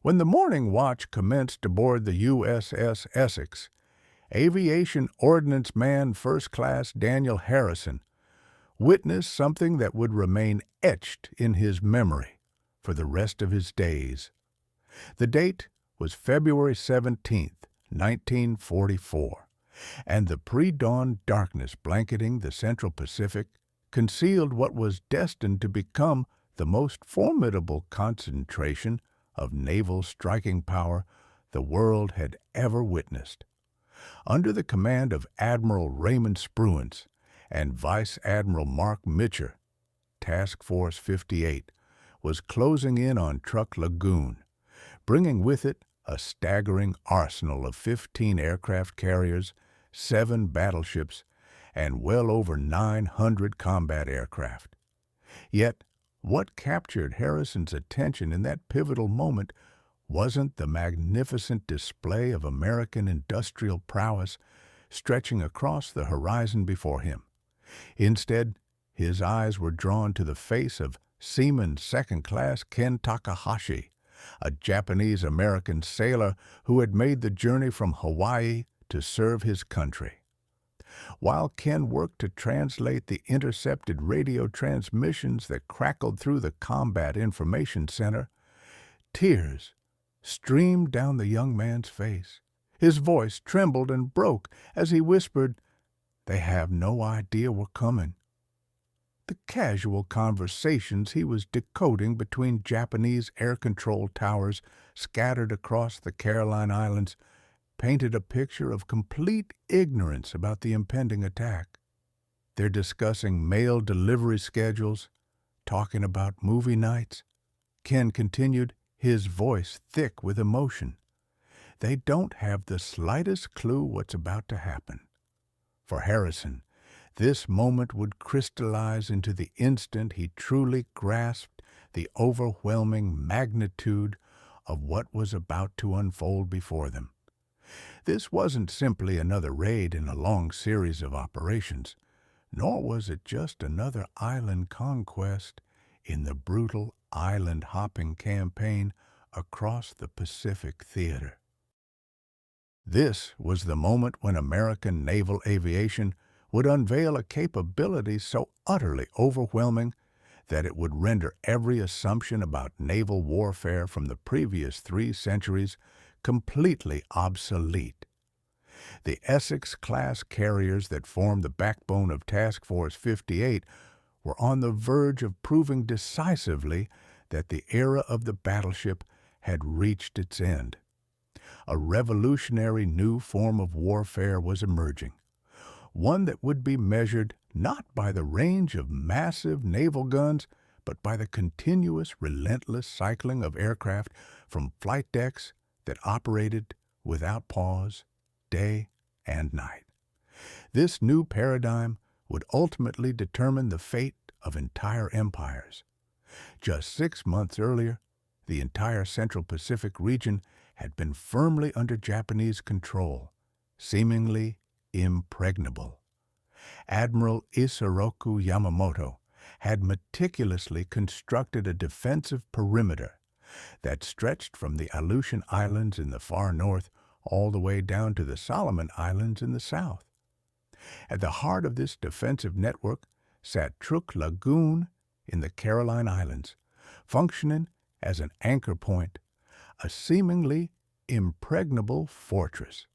When the morning watch commenced aboard the USS Essex, Aviation Ordnance Man First Class Daniel Harrison witnessed something that would remain etched in his memory for the rest of his days. The date was February 17th, 1944, and the pre-dawn darkness blanketing the Central Pacific concealed what was destined to become the most formidable concentration of naval striking power the world had ever witnessed. Under the command of Admiral Raymond Spruance and Vice Admiral Mark Mitcher, Task Force 58 was closing in on Truk Lagoon, bringing with it a staggering arsenal of 15 aircraft carriers, 7 battleships, and well over 900 combat aircraft. Yet, what captured Harrison's attention in that pivotal moment wasn't the magnificent display of American industrial prowess stretching across the horizon before him. Instead, his eyes were drawn to the face of Seaman Second-class Ken Takahashi, a Japanese-American sailor who had made the journey from Hawaii to serve his country. While Ken worked to translate the intercepted radio transmissions that crackled through the Combat Information Center, tears streamed down the young man's face. His voice trembled and broke as he whispered, "They have no idea we're coming." The casual conversations he was decoding between Japanese air control towers scattered across the Caroline Islands painted a picture of complete ignorance about the impending attack. They're discussing mail delivery schedules, talking about movie nights. Ken continued, his voice thick with emotion. They don't have the slightest clue what's about to happen. For Harrison, this moment would crystallize into the instant he truly grasped the overwhelming magnitude of what was about to unfold before them. This wasn't simply another raid in a long series of operations, nor was it just another island conquest in the brutal island-hopping campaign across the Pacific theater. This was the moment when American naval aviation would unveil a capability so utterly overwhelming that it would render every assumption about naval warfare from the previous 3 centuries completely obsolete. The Essex-class carriers that formed the backbone of Task Force 58 were on the verge of proving decisively that the era of the battleship had reached its end. A revolutionary new form of warfare was emerging, one that would be measured not by the range of massive naval guns, but by the continuous, relentless cycling of aircraft from flight decks that operated without pause, day and night. This new paradigm would ultimately determine the fate of entire empires. Just 6 months earlier, the entire Central Pacific region had been firmly under Japanese control, seemingly impregnable. Admiral Isoroku Yamamoto had meticulously constructed a defensive perimeter that stretched from the Aleutian Islands in the far north all the way down to the Solomon Islands in the south. At the heart of this defensive network sat Truk Lagoon in the Caroline Islands, functioning as an anchor point, a seemingly impregnable fortress.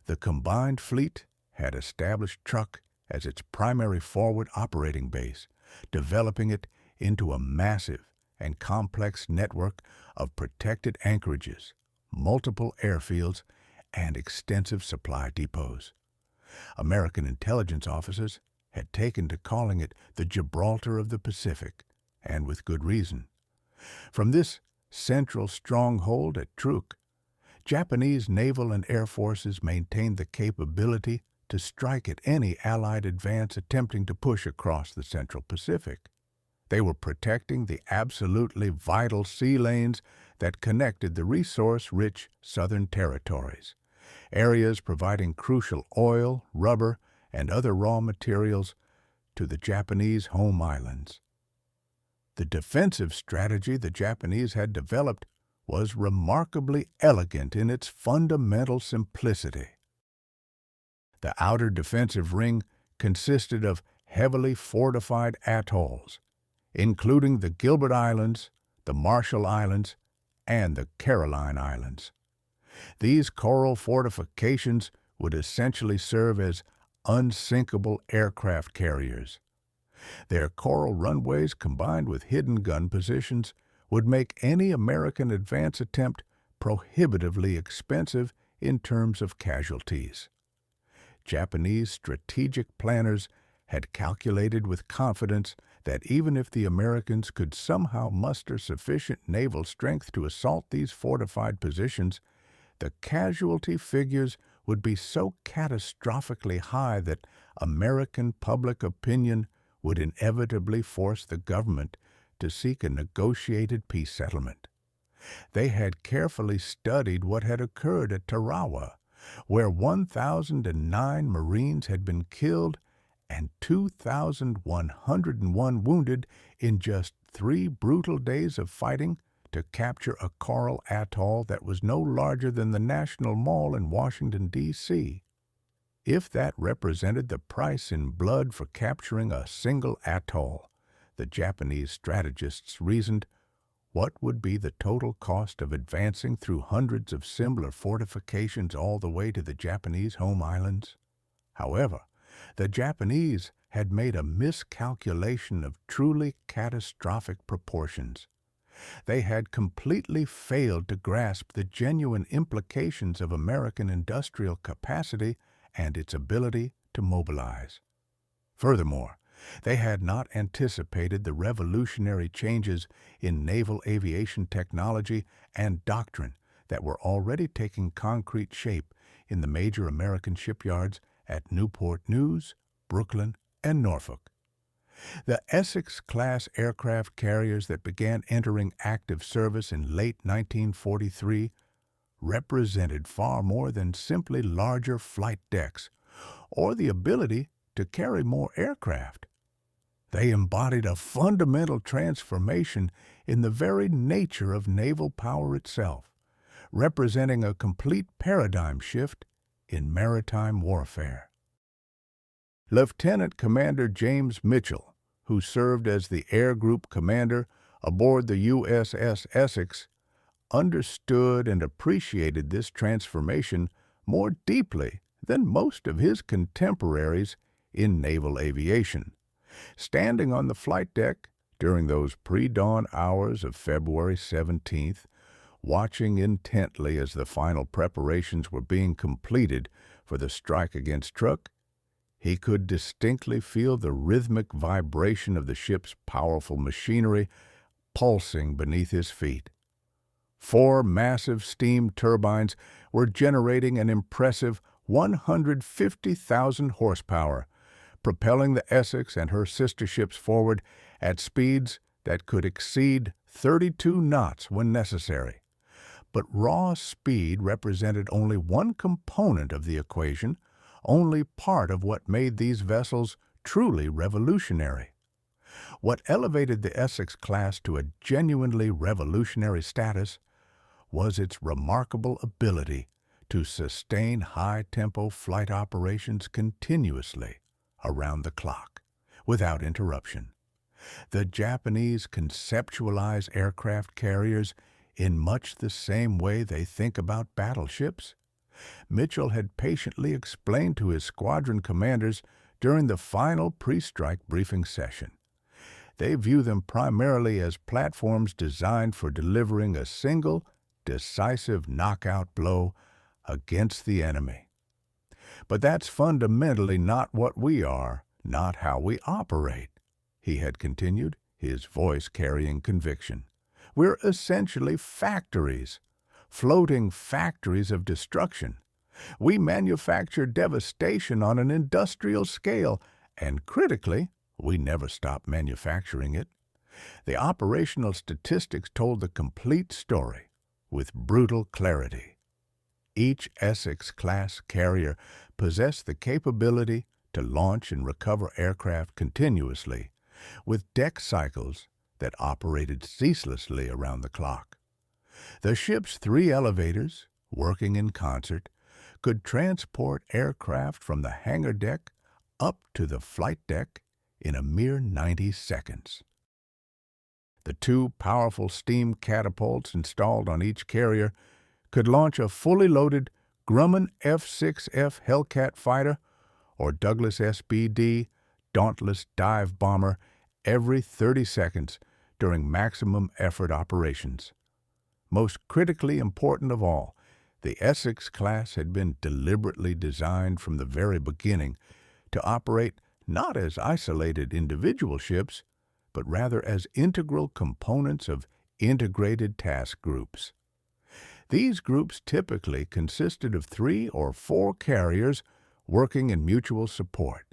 The combined fleet had established Truk as its primary forward operating base, developing it into a massive and complex network of protected anchorages, multiple airfields, and extensive supply depots. American intelligence officers had taken to calling it the Gibraltar of the Pacific, and with good reason. From this central stronghold at Truk, Japanese naval and air forces maintained the capability to strike at any Allied advance attempting to push across the Central Pacific. They were protecting the absolutely vital sea lanes that connected the resource-rich southern territories, areas providing crucial oil, rubber, and other raw materials to the Japanese home islands. The defensive strategy the Japanese had developed was remarkably elegant in its fundamental simplicity. The outer defensive ring consisted of heavily fortified atolls, including the Gilbert Islands, the Marshall Islands, and the Caroline Islands. These coral fortifications would essentially serve as unsinkable aircraft carriers. Their coral runways combined with hidden gun positions would make any American advance attempt prohibitively expensive in terms of casualties. Japanese strategic planners had calculated with confidence that even if the Americans could somehow muster sufficient naval strength to assault these fortified positions, the casualty figures would be so catastrophically high that American public opinion would inevitably force the government to seek a negotiated peace settlement. They had carefully studied what had occurred at Tarawa, where 1,009 Marines had been killed and 2,101 wounded in just 3 brutal days of fighting to capture a coral atoll that was no larger than the National Mall in Washington, D.C. If that represented the price in blood for capturing a single atoll, the Japanese strategists reasoned, what would be the total cost of advancing through hundreds of similar fortifications all the way to the Japanese home islands? However, the Japanese had made a miscalculation of truly catastrophic proportions. They had completely failed to grasp the genuine implications of American industrial capacity and its ability to mobilize. Furthermore, they had not anticipated the revolutionary changes in naval aviation technology and doctrine that were already taking concrete shape in the major American shipyards at Newport News, Brooklyn, and Norfolk. The Essex-class aircraft carriers that began entering active service in late 1943 represented far more than simply larger flight decks or the ability to carry more aircraft. They embodied a fundamental transformation in the very nature of naval power itself, representing a complete paradigm shift in maritime warfare. Lieutenant Commander James Mitchell, who served as the Air Group Commander aboard the USS Essex, understood and appreciated this transformation more deeply than most of his contemporaries in naval aviation. Standing on the flight deck during those pre-dawn hours of February 17th, watching intently as the final preparations were being completed for the strike against Truk, he could distinctly feel the rhythmic vibration of the ship's powerful machinery pulsing beneath his feet. 4 massive steam turbines were generating an impressive 150,000 horsepower, propelling the Essex and her sister ships forward at speeds that could exceed 32 knots when necessary. But raw speed represented only one component of the equation, only part of what made these vessels truly revolutionary. What elevated the Essex-class to a genuinely revolutionary status was its remarkable ability to sustain high-tempo flight operations continuously around the clock, without interruption. The Japanese conceptualize aircraft carriers in much the same way they think about battleships. Mitchell had patiently explained to his squadron commanders during the final pre-strike briefing session. They view them primarily as platforms designed for delivering a single, decisive knockout blow against the enemy. But that's fundamentally not what we are, not how we operate, he had continued, his voice carrying conviction. We're essentially factories, floating factories of destruction. We manufacture devastation on an industrial scale, and critically, we never stop manufacturing it. The operational statistics told the complete story with brutal clarity. Each Essex-class carrier possessed the capability to launch and recover aircraft continuously, with deck cycles that operated ceaselessly around the clock. The ship's 3 elevators, working in concert, could transport aircraft from the hangar deck up to the flight deck in a mere 90 seconds. The 2 powerful steam catapults installed on each carrier could launch a fully loaded Grumman F-6F Hellcat fighter or Douglas SBD Dauntless dive bomber every 30 seconds during maximum effort operations. Most critically important of all, the Essex-class had been deliberately designed from the very beginning to operate not as isolated individual ships, but rather as integral components of integrated task groups. These groups typically consisted of 3 or 4 carriers working in mutual support,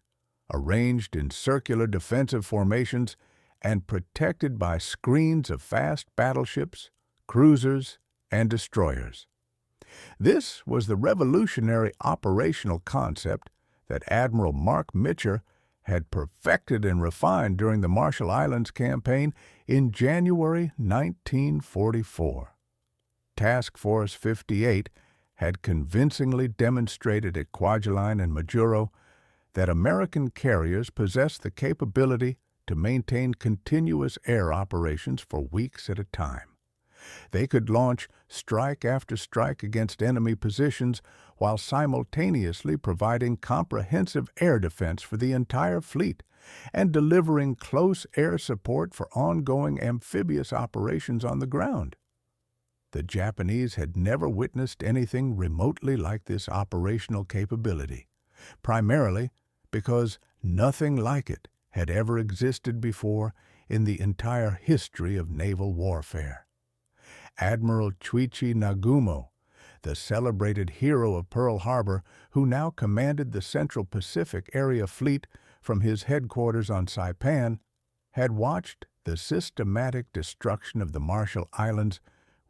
arranged in circular defensive formations and protected by screens of fast battleships, cruisers, and destroyers. This was the revolutionary operational concept that Admiral Mark Mitcher had perfected and refined during the Marshall Islands campaign in January 1944. Task Force 58 had convincingly demonstrated at Kwajalein and Majuro that American carriers possessed the capability to maintain continuous air operations for weeks at a time. They could launch strike after strike against enemy positions while simultaneously providing comprehensive air defense for the entire fleet and delivering close air support for ongoing amphibious operations on the ground. The Japanese had never witnessed anything remotely like this operational capability, primarily because nothing like it had ever existed before in the entire history of naval warfare. Admiral Chuichi Nagumo, the celebrated hero of Pearl Harbor, who now commanded the Central Pacific Area Fleet from his headquarters on Saipan, had watched the systematic destruction of the Marshall Islands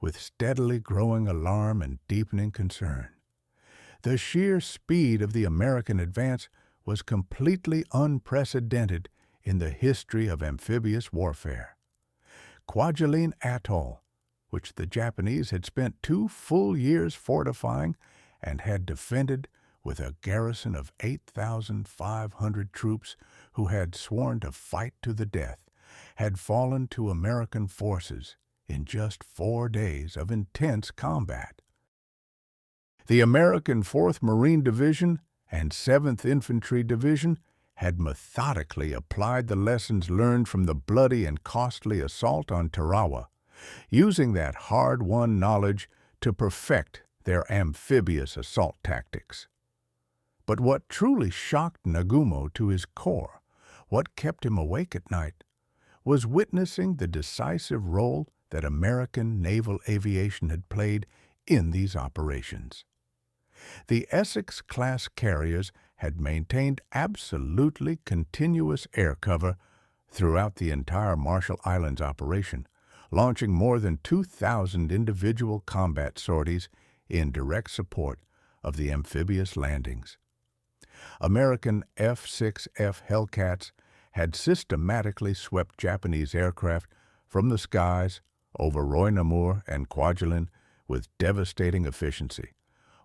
with steadily growing alarm and deepening concern. The sheer speed of the American advance was completely unprecedented in the history of amphibious warfare. Kwajalein Atoll, which the Japanese had spent 2 full years fortifying and had defended with a garrison of 8,500 troops who had sworn to fight to the death, had fallen to American forces in just 4 days of intense combat. The American 4th Marine Division and 7th Infantry Division had methodically applied the lessons learned from the bloody and costly assault on Tarawa, using that hard-won knowledge to perfect their amphibious assault tactics. But what truly shocked Nagumo to his core, what kept him awake at night, was witnessing the decisive role that American naval aviation had played in these operations. The Essex-class carriers had maintained absolutely continuous air cover throughout the entire Marshall Islands operation, launching more than 2,000 individual combat sorties in direct support of the amphibious landings. American F-6F Hellcats had systematically swept Japanese aircraft from the skies over Roy-Namur and Kwajalein with devastating efficiency,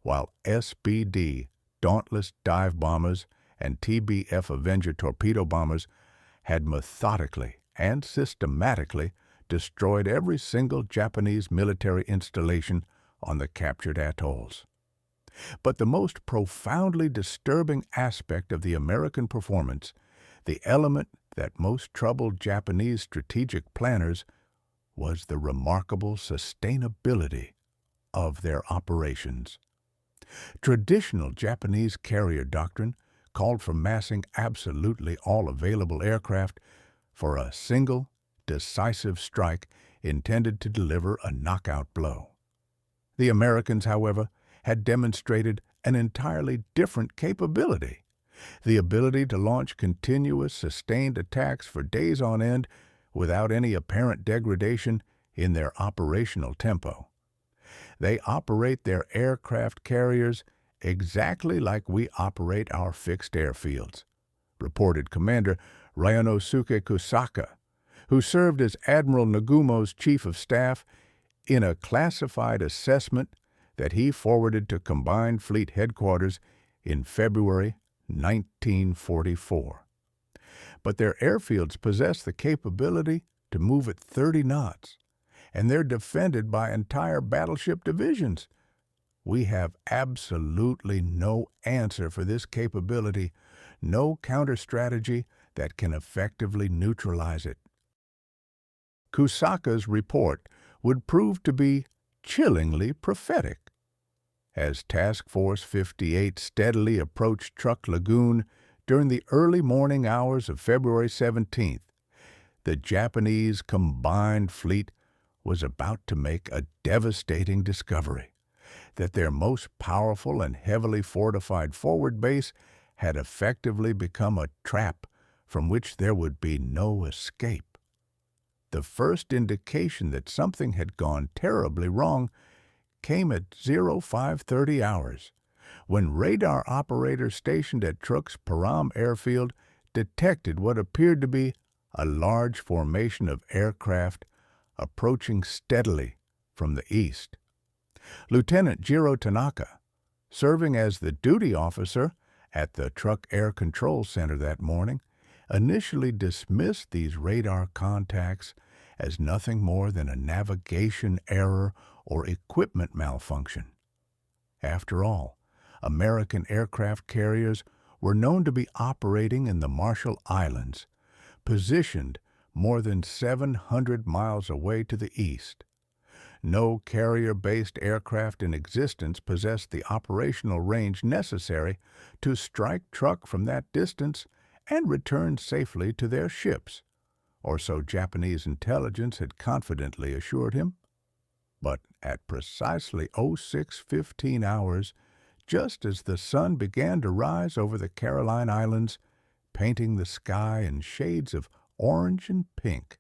while SBD Dauntless dive bombers and TBF Avenger torpedo bombers had methodically and systematically destroyed every single Japanese military installation on the captured atolls. But the most profoundly disturbing aspect of the American performance, the element that most troubled Japanese strategic planners, was the remarkable sustainability of their operations. Traditional Japanese carrier doctrine called for massing absolutely all available aircraft for a single, decisive strike intended to deliver a knockout blow. The Americans, however, had demonstrated an entirely different capability, the ability to launch continuous, sustained attacks for days on end without any apparent degradation in their operational tempo. They operate their aircraft carriers exactly like we operate our fixed airfields, reported Commander Ryonosuke Kusaka, who served as Admiral Nagumo's chief of staff in a classified assessment that he forwarded to Combined Fleet Headquarters in February 1944. But their airfields possess the capability to move at 30 knots, and they're defended by entire battleship divisions. We have absolutely no answer for this capability, no counter-strategy that can effectively neutralize it. Kusaka's report would prove to be chillingly prophetic. As Task Force 58 steadily approached Truk Lagoon during the early morning hours of February 17th, the Japanese combined fleet was about to make a devastating discovery: that their most powerful and heavily fortified forward base had effectively become a trap from which there would be no escape. The first indication that something had gone terribly wrong came at 0530 hours, when radar operators stationed at Truk's Param airfield detected what appeared to be a large formation of aircraft approaching steadily from the east. Lieutenant Jiro Tanaka, serving as the duty officer at the Truk Air Control Center that morning, initially dismissed these radar contacts as nothing more than a navigation error or equipment malfunction. After all, American aircraft carriers were known to be operating in the Marshall Islands, positioned more than 700 miles away to the east. No carrier-based aircraft in existence possessed the operational range necessary to strike Truk from that distance and return safely to their ships, or so Japanese intelligence had confidently assured him. But at precisely 0615 hours, just as the sun began to rise over the Caroline Islands, painting the sky in shades of orange and pink,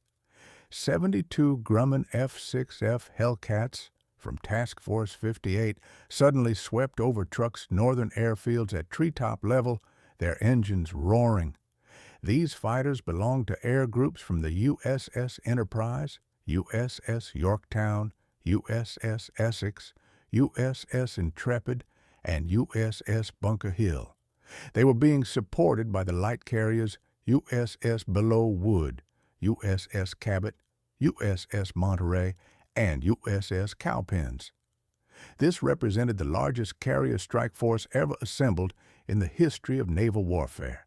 72 Grumman F-6F Hellcats from Task Force 58 suddenly swept over Truk's northern airfields at treetop level, their engines roaring. These fighters belonged to air groups from the USS Enterprise, USS Yorktown, USS Essex, USS Intrepid, and USS Bunker Hill. They were being supported by the light carriers USS Belleau Wood, USS Cabot, USS Monterey, and USS Cowpens. This represented the largest carrier strike force ever assembled in the history of naval warfare,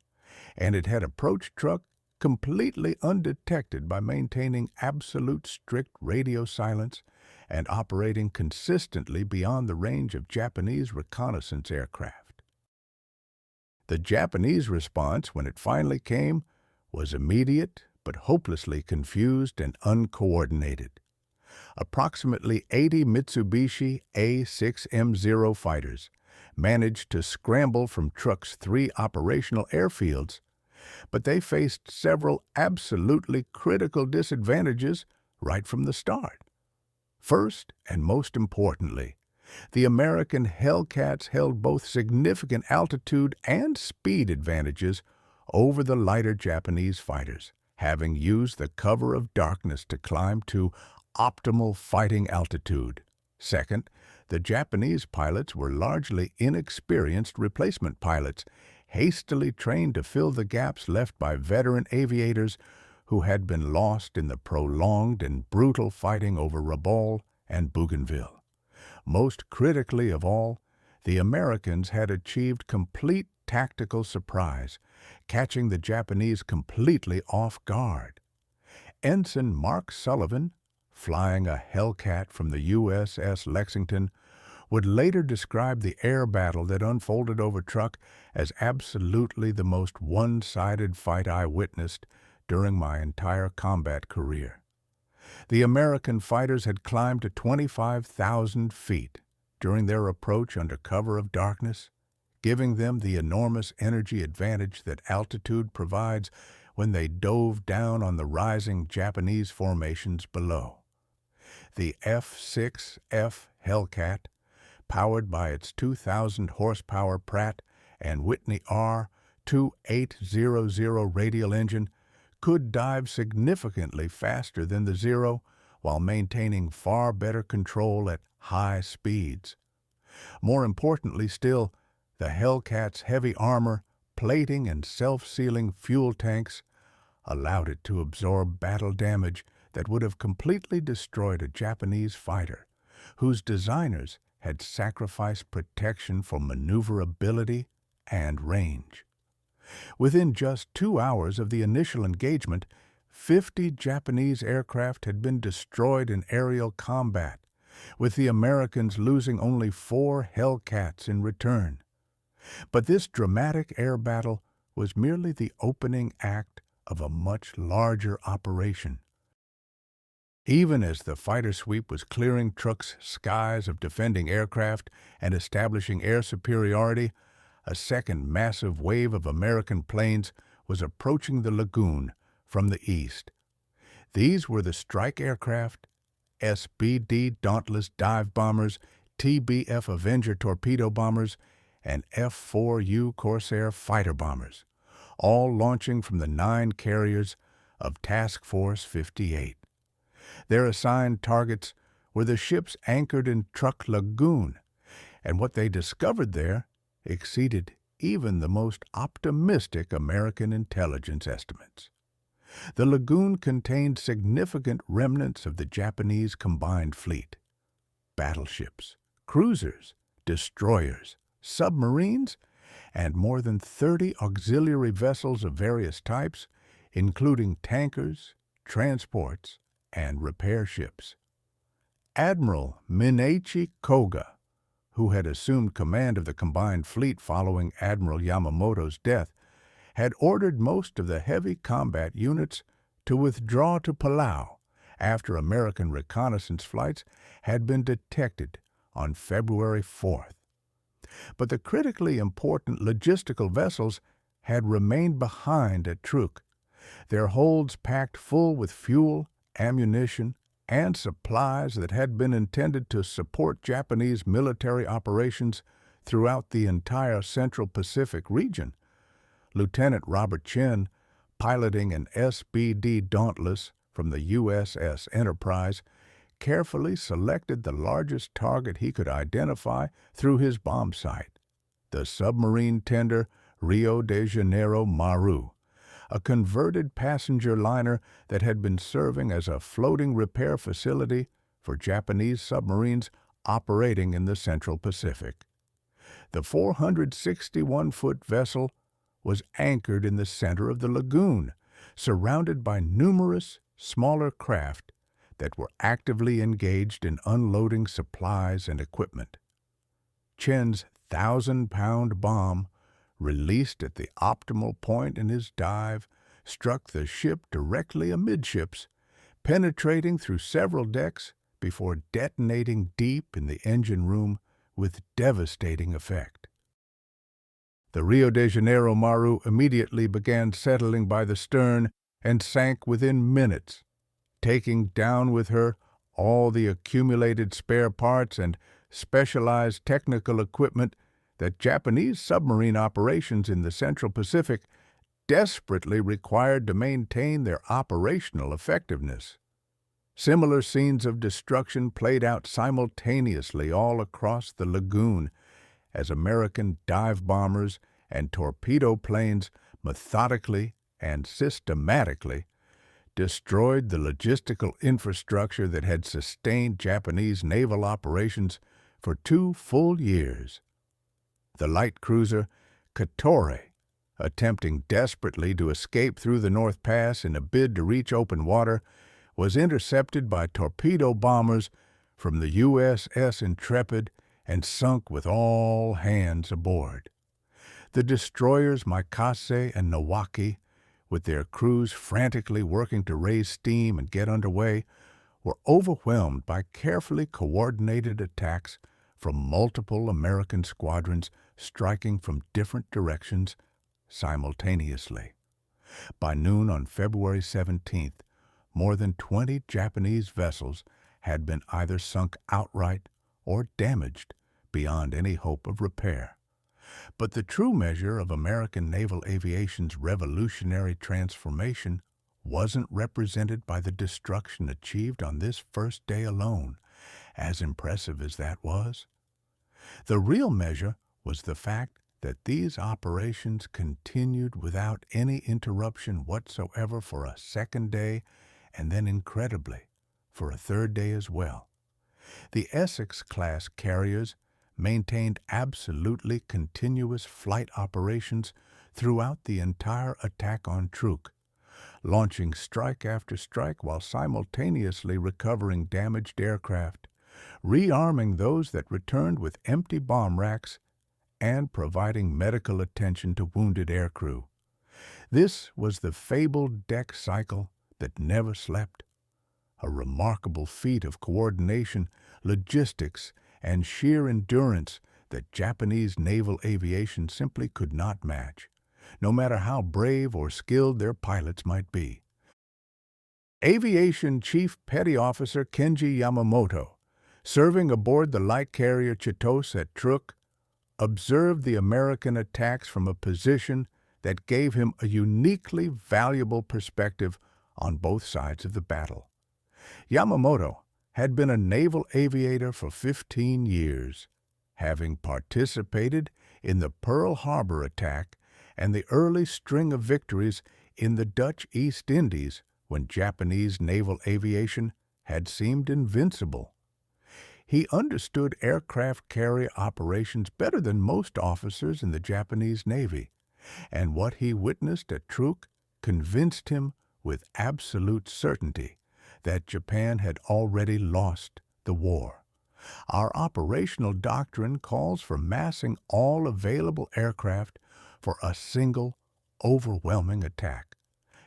and it had approached Truk completely undetected by maintaining absolute strict radio silence and operating consistently beyond the range of Japanese reconnaissance aircraft. The Japanese response, when it finally came, was immediate but hopelessly confused and uncoordinated. Approximately 80 Mitsubishi A6M0 fighters managed to scramble from Truk's 3 operational airfields, but they faced several absolutely critical disadvantages right from the start. First, and most importantly, the American Hellcats held both significant altitude and speed advantages over the lighter Japanese fighters, having used the cover of darkness to climb to optimal fighting altitude. Second, the Japanese pilots were largely inexperienced replacement pilots, hastily trained to fill the gaps left by veteran aviators who had been lost in the prolonged and brutal fighting over Rabaul and Bougainville. Most critically of all, the Americans had achieved complete tactical surprise, catching the Japanese completely off guard. Ensign Mark Sullivan, flying a Hellcat from the USS Lexington, would later describe the air battle that unfolded over Truk as absolutely the most one-sided fight I witnessed during my entire combat career. The American fighters had climbed to 25,000 feet during their approach under cover of darkness, giving them the enormous energy advantage that altitude provides when they dove down on the rising Japanese formations below. The F-6F Hellcat, powered by its 2,000 horsepower Pratt and Whitney R-2800 radial engine, could dive significantly faster than the Zero while maintaining far better control at high speeds. More importantly still, the Hellcats' heavy armor, plating, and self-sealing fuel tanks allowed it to absorb battle damage that would have completely destroyed a Japanese fighter, whose designers had sacrificed protection for maneuverability and range. Within just 2 hours of the initial engagement, 50 Japanese aircraft had been destroyed in aerial combat, with the Americans losing only 4 Hellcats in return. But this dramatic air battle was merely the opening act of a much larger operation. Even as the fighter sweep was clearing Truk's skies of defending aircraft and establishing air superiority, a second massive wave of American planes was approaching the lagoon from the east. These were the strike aircraft, SBD Dauntless dive bombers, TBF Avenger torpedo bombers, and F-4U Corsair fighter bombers, all launching from the 9 carriers of Task Force 58. Their assigned targets were the ships anchored in Truk Lagoon, and what they discovered there exceeded even the most optimistic American intelligence estimates. The lagoon contained significant remnants of the Japanese combined fleet: battleships, cruisers, destroyers, submarines, and more than 30 auxiliary vessels of various types, including tankers, transports, and repair ships. Admiral Minachi Koga, who had assumed command of the combined fleet following Admiral Yamamoto's death, had ordered most of the heavy combat units to withdraw to Palau after American reconnaissance flights had been detected on February 4th. But the critically important logistical vessels had remained behind at Truk, their holds packed full with fuel, ammunition, and supplies that had been intended to support Japanese military operations throughout the entire Central Pacific region. Lieutenant Robert Chen, piloting an SBD Dauntless from the USS Enterprise, carefully selected the largest target he could identify through his bomb sight, the submarine tender Rio de Janeiro Maru, a converted passenger liner that had been serving as a floating repair facility for Japanese submarines operating in the Central Pacific. The 461-foot vessel was anchored in the center of the lagoon, surrounded by numerous smaller craft that were actively engaged in unloading supplies and equipment. Chen's 1,000-pound bomb, released at the optimal point in his dive, struck the ship directly amidships, penetrating through several decks before detonating deep in the engine room with devastating effect. The Rio de Janeiro Maru immediately began settling by the stern and sank within minutes, taking down with her all the accumulated spare parts and specialized technical equipment that Japanese submarine operations in the Central Pacific desperately required to maintain their operational effectiveness. Similar scenes of destruction played out simultaneously all across the lagoon as American dive bombers and torpedo planes methodically and systematically destroyed the logistical infrastructure that had sustained Japanese naval operations for 2 full years. The light cruiser Katori, attempting desperately to escape through the North Pass in a bid to reach open water, was intercepted by torpedo bombers from the USS Intrepid and sunk with all hands aboard. The destroyers Mikase and Nawaki, with their crews frantically working to raise steam and get underway, were overwhelmed by carefully coordinated attacks from multiple American squadrons striking from different directions simultaneously. By noon on February 17th, more than 20 Japanese vessels had been either sunk outright or damaged beyond any hope of repair. But the true measure of American naval aviation's revolutionary transformation wasn't represented by the destruction achieved on this first day alone, as impressive as that was. The real measure was the fact that these operations continued without any interruption whatsoever for a second day, and then incredibly, for a third day as well. The Essex-class carriers maintained absolutely continuous flight operations throughout the entire attack on Truk, launching strike after strike while simultaneously recovering damaged aircraft, rearming those that returned with empty bomb racks, and providing medical attention to wounded aircrew. This was the fabled deck cycle that never slept, a remarkable feat of coordination, logistics, and sheer endurance that Japanese naval aviation simply could not match, no matter how brave or skilled their pilots might be. Aviation Chief Petty Officer Kenji Yamamoto, serving aboard the light carrier Chitose at Truk, observed the American attacks from a position that gave him a uniquely valuable perspective on both sides of the battle. Yamamoto had been a naval aviator for 15 years, having participated in the Pearl Harbor attack and the early string of victories in the Dutch East Indies when Japanese naval aviation had seemed invincible. He understood aircraft carrier operations better than most officers in the Japanese Navy, and what he witnessed at Truk convinced him with absolute certainty that Japan had already lost the war. Our operational doctrine calls for massing all available aircraft for a single, overwhelming attack,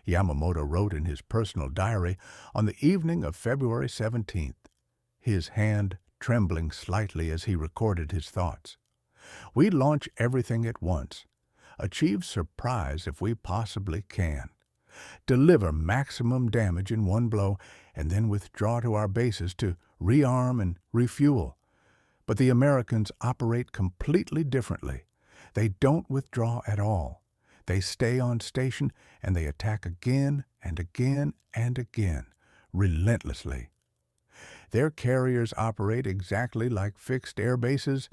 Yamamoto wrote in his personal diary on the evening of February 17th, his hand trembling slightly as he recorded his thoughts. We launch everything at once, achieve surprise if we possibly can, deliver maximum damage in one blow, and then withdraw to our bases to rearm and refuel. But the Americans operate completely differently. They don't withdraw at all. They stay on station and they attack again and again and again, relentlessly. Their carriers operate exactly like fixed air bases,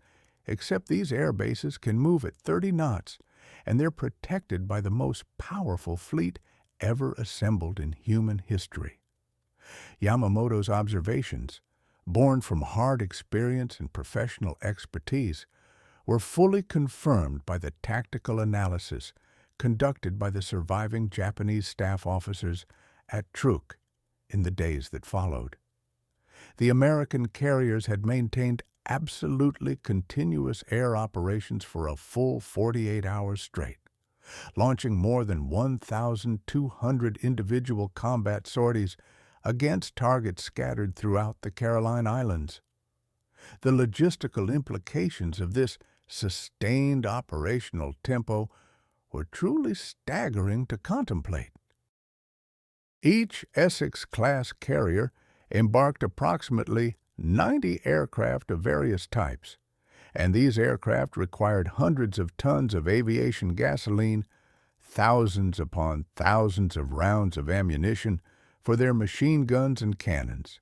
except these air bases can move at 30 knots, and they're protected by the most powerful fleet ever assembled in human history. Yamamoto's observations, born from hard experience and professional expertise, were fully confirmed by the tactical analysis conducted by the surviving Japanese staff officers at Truk in the days that followed. The American carriers had maintained absolutely continuous air operations for a full 48 hours straight, launching more than 1,200 individual combat sorties against targets scattered throughout the Caroline Islands. The logistical implications of this sustained operational tempo were truly staggering to contemplate. Each Essex-class carrier embarked approximately 90 aircraft of various types, and these aircraft required hundreds of tons of aviation gasoline, thousands upon thousands of rounds of ammunition for their machine guns and cannons,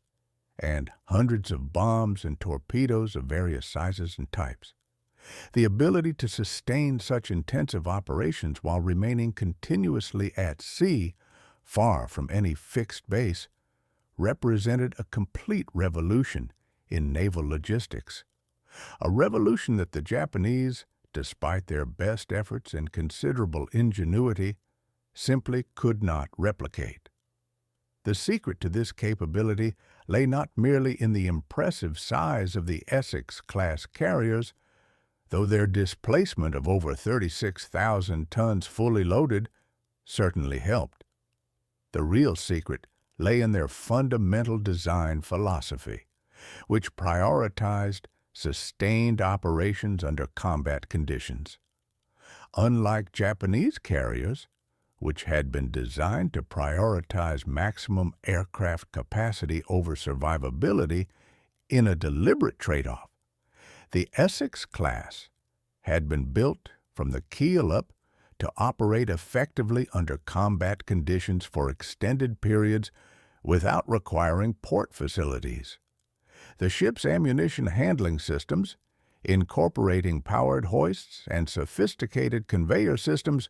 and hundreds of bombs and torpedoes of various sizes and types. The ability to sustain such intensive operations while remaining continuously at sea, far from any fixed base, represented a complete revolution in naval logistics, a revolution that the Japanese, despite their best efforts and considerable ingenuity, simply could not replicate. The secret to this capability lay not merely in the impressive size of the Essex-class carriers, though their displacement of over 36,000 tons fully loaded certainly helped. The real secret lay in their fundamental design philosophy, which prioritized sustained operations under combat conditions. Unlike Japanese carriers, which had been designed to prioritize maximum aircraft capacity over survivability in a deliberate trade-off, the Essex-class had been built from the keel up to operate effectively under combat conditions for extended periods without requiring port facilities. The ship's ammunition handling systems, incorporating powered hoists and sophisticated conveyor systems,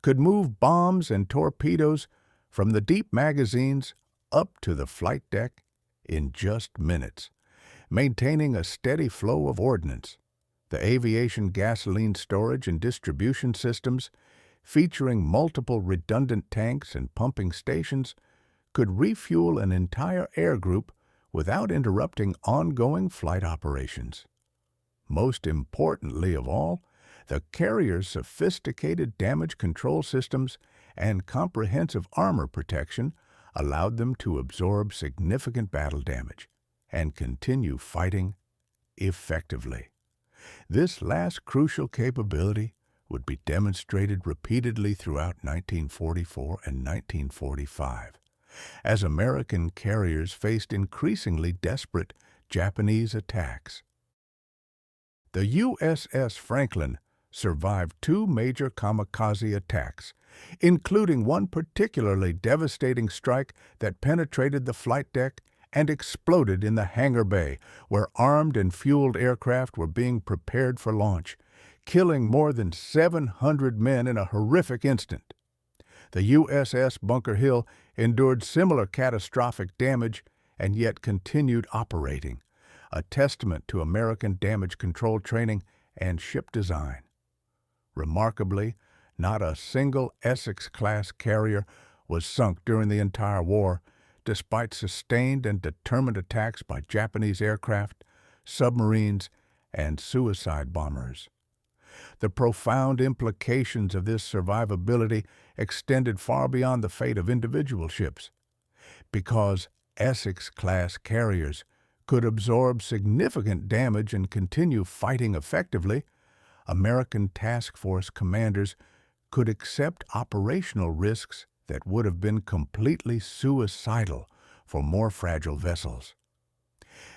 could move bombs and torpedoes from the deep magazines up to the flight deck in just minutes, maintaining a steady flow of ordnance. The aviation gasoline storage and distribution systems, featuring multiple redundant tanks and pumping stations, could refuel an entire air group without interrupting ongoing flight operations. Most importantly of all, the carrier's sophisticated damage control systems and comprehensive armor protection allowed them to absorb significant battle damage and continue fighting effectively. This last crucial capability would be demonstrated repeatedly throughout 1944 and 1945, as American carriers faced increasingly desperate Japanese attacks. The USS Franklin survived 2 major kamikaze attacks, including one particularly devastating strike that penetrated the flight deck and exploded in the hangar bay, where armed and fueled aircraft were being prepared for launch, killing more than 700 men in a horrific instant. The USS Bunker Hill endured similar catastrophic damage and yet continued operating, a testament to American damage control training and ship design. Remarkably, not a single Essex-class carrier was sunk during the entire war, despite sustained and determined attacks by Japanese aircraft, submarines, and suicide bombers. The profound implications of this survivability extended far beyond the fate of individual ships. Because Essex-class carriers could absorb significant damage and continue fighting effectively, American task force commanders could accept operational risks that would have been completely suicidal for more fragile vessels.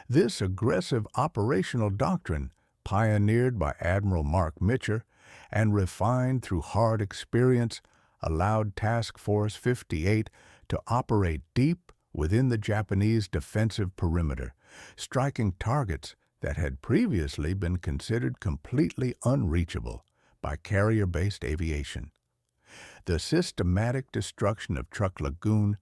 This aggressive operational doctrine, pioneered by Admiral Mark Mitcher and refined through hard experience, allowed Task Force 58 to operate deep within the Japanese defensive perimeter, striking targets that had previously been considered completely unreachable by carrier-based aviation. The systematic destruction of Truk Lagoon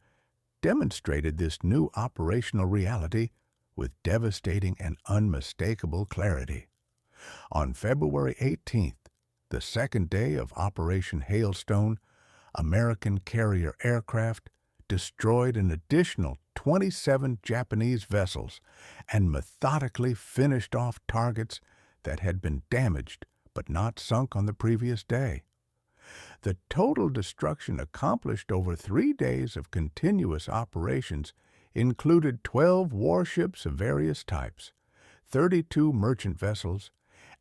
demonstrated this new operational reality with devastating and unmistakable clarity. On February 18th, the second day of Operation Hailstone, American carrier aircraft destroyed an additional 27 Japanese vessels and methodically finished off targets that had been damaged but not sunk on the previous day. The total destruction accomplished over 3 days of continuous operations included 12 warships of various types, 32 merchant vessels,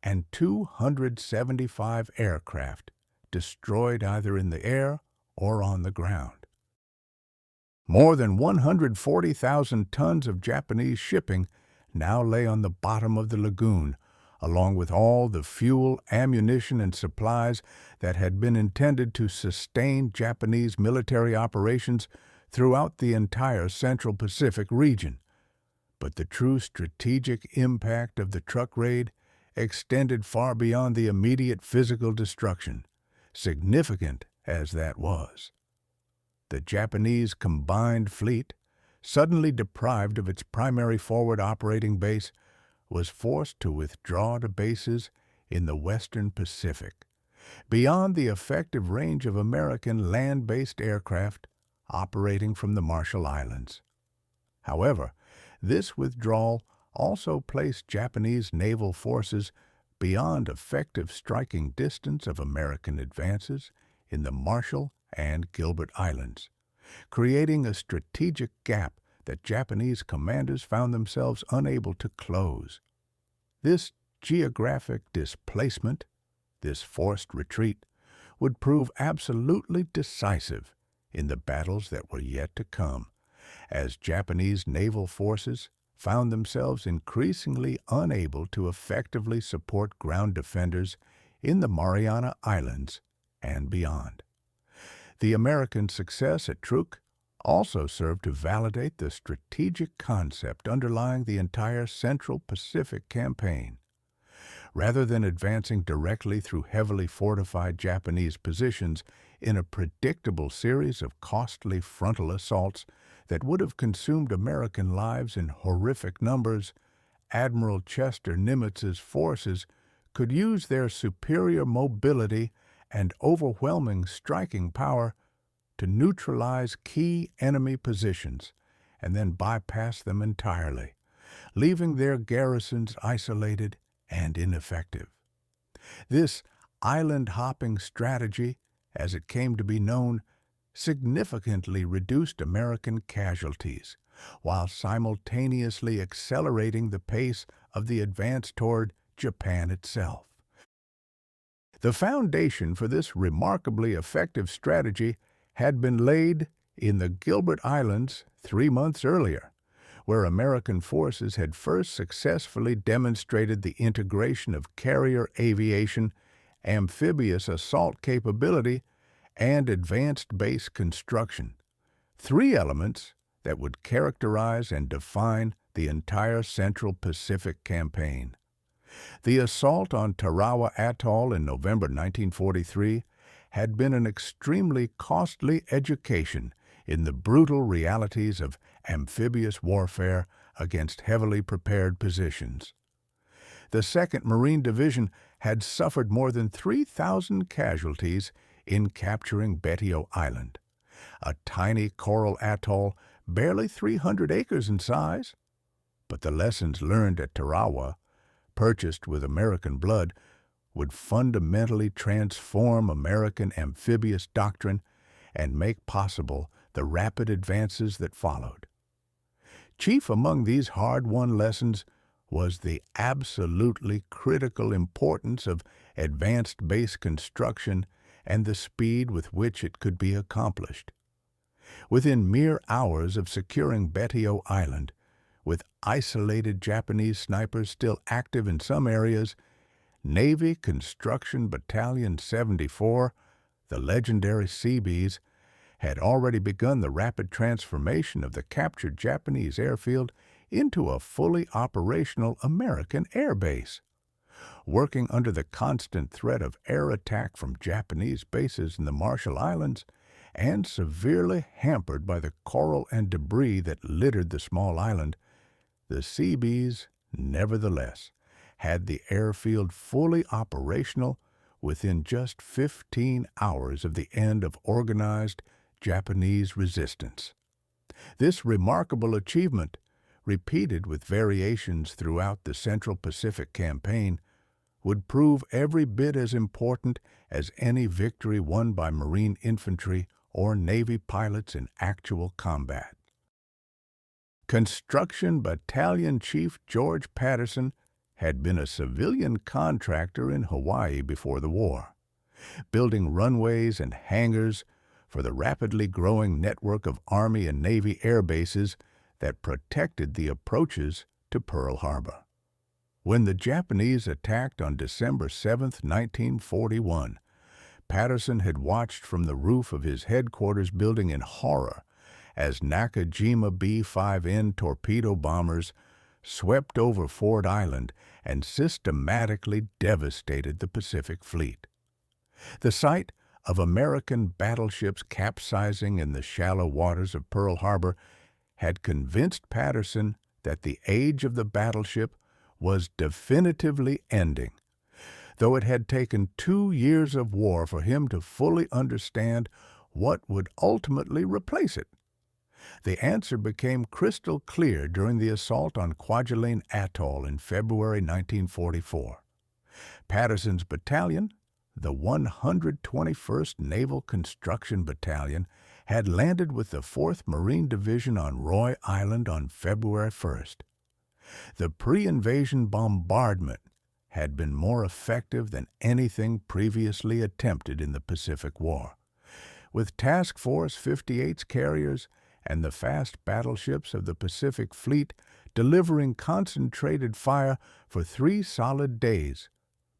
and 275 aircraft destroyed either in the air or on the ground. More than 140,000 tons of Japanese shipping now lay on the bottom of the lagoon, along with all the fuel, ammunition, and supplies that had been intended to sustain Japanese military operations throughout the entire Central Pacific region. But the true strategic impact of the Truk raid extended far beyond the immediate physical destruction, significant as that was. The Japanese combined fleet, suddenly deprived of its primary forward operating base, was forced to withdraw to bases in the Western Pacific, beyond the effective range of American land-based aircraft operating from the Marshall Islands. However, this withdrawal also placed Japanese naval forces beyond effective striking distance of American advances in the Marshall and Gilbert Islands, creating a strategic gap that Japanese commanders found themselves unable to close. This geographic displacement, this forced retreat, would prove absolutely decisive in the battles that were yet to come, as Japanese naval forces found themselves increasingly unable to effectively support ground defenders in the Mariana Islands and beyond. The American success at Truk also served to validate the strategic concept underlying the entire Central Pacific campaign. Rather than advancing directly through heavily fortified Japanese positions in a predictable series of costly frontal assaults that would have consumed American lives in horrific numbers, Admiral Chester Nimitz's forces could use their superior mobility and overwhelming striking power to neutralize key enemy positions and then bypass them entirely, leaving their garrisons isolated and ineffective. This island-hopping strategy, as it came to be known, significantly reduced American casualties, while simultaneously accelerating the pace of the advance toward Japan itself. The foundation for this remarkably effective strategy had been laid in the Gilbert Islands 3 months earlier, where American forces had first successfully demonstrated the integration of carrier aviation, amphibious assault capability, and advanced base construction, 3 elements that would characterize and define the entire Central Pacific campaign. The assault on Tarawa Atoll in November 1943 had been an extremely costly education in the brutal realities of amphibious warfare against heavily prepared positions. The 2nd Marine Division had suffered more than 3,000 casualties in capturing Betio Island, a tiny coral atoll barely 300 acres in size. But the lessons learned at Tarawa, purchased with American blood, would fundamentally transform American amphibious doctrine and make possible the rapid advances that followed. Chief among these hard-won lessons was the absolutely critical importance of advanced base construction and the speed with which it could be accomplished. Within mere hours of securing Betio Island, with isolated Japanese snipers still active in some areas, Navy Construction Battalion 74, the legendary Seabees, had already begun the rapid transformation of the captured Japanese airfield into a fully operational American air base. Working under the constant threat of air attack from Japanese bases in the Marshall Islands, and severely hampered by the coral and debris that littered the small island, the Seabees, nevertheless, had the airfield fully operational within just 15 hours of the end of organized Japanese resistance. This remarkable achievement, repeated with variations throughout the Central Pacific campaign, would prove every bit as important as any victory won by Marine infantry or Navy pilots in actual combat. Construction Battalion Chief George Patterson had been a civilian contractor in Hawaii before the war, building runways and hangars for the rapidly growing network of Army and Navy air bases that protected the approaches to Pearl Harbor. When the Japanese attacked on December 7, 1941, Patterson had watched from the roof of his headquarters building in horror as Nakajima B-5N torpedo bombers swept over Ford Island and systematically devastated the Pacific Fleet. The sight of American battleships capsizing in the shallow waters of Pearl Harbor had convinced Patterson that the age of the battleship was definitively ending, though it had taken 2 years of war for him to fully understand what would ultimately replace it. The answer became crystal clear during the assault on Kwajalein Atoll in February 1944. Patterson's battalion, the 121st Naval Construction Battalion, had landed with the 4th Marine Division on Roy Island on February 1st. The pre-invasion bombardment had been more effective than anything previously attempted in the Pacific War, with Task Force 58's carriers and the fast battleships of the Pacific Fleet delivering concentrated fire for 3 solid days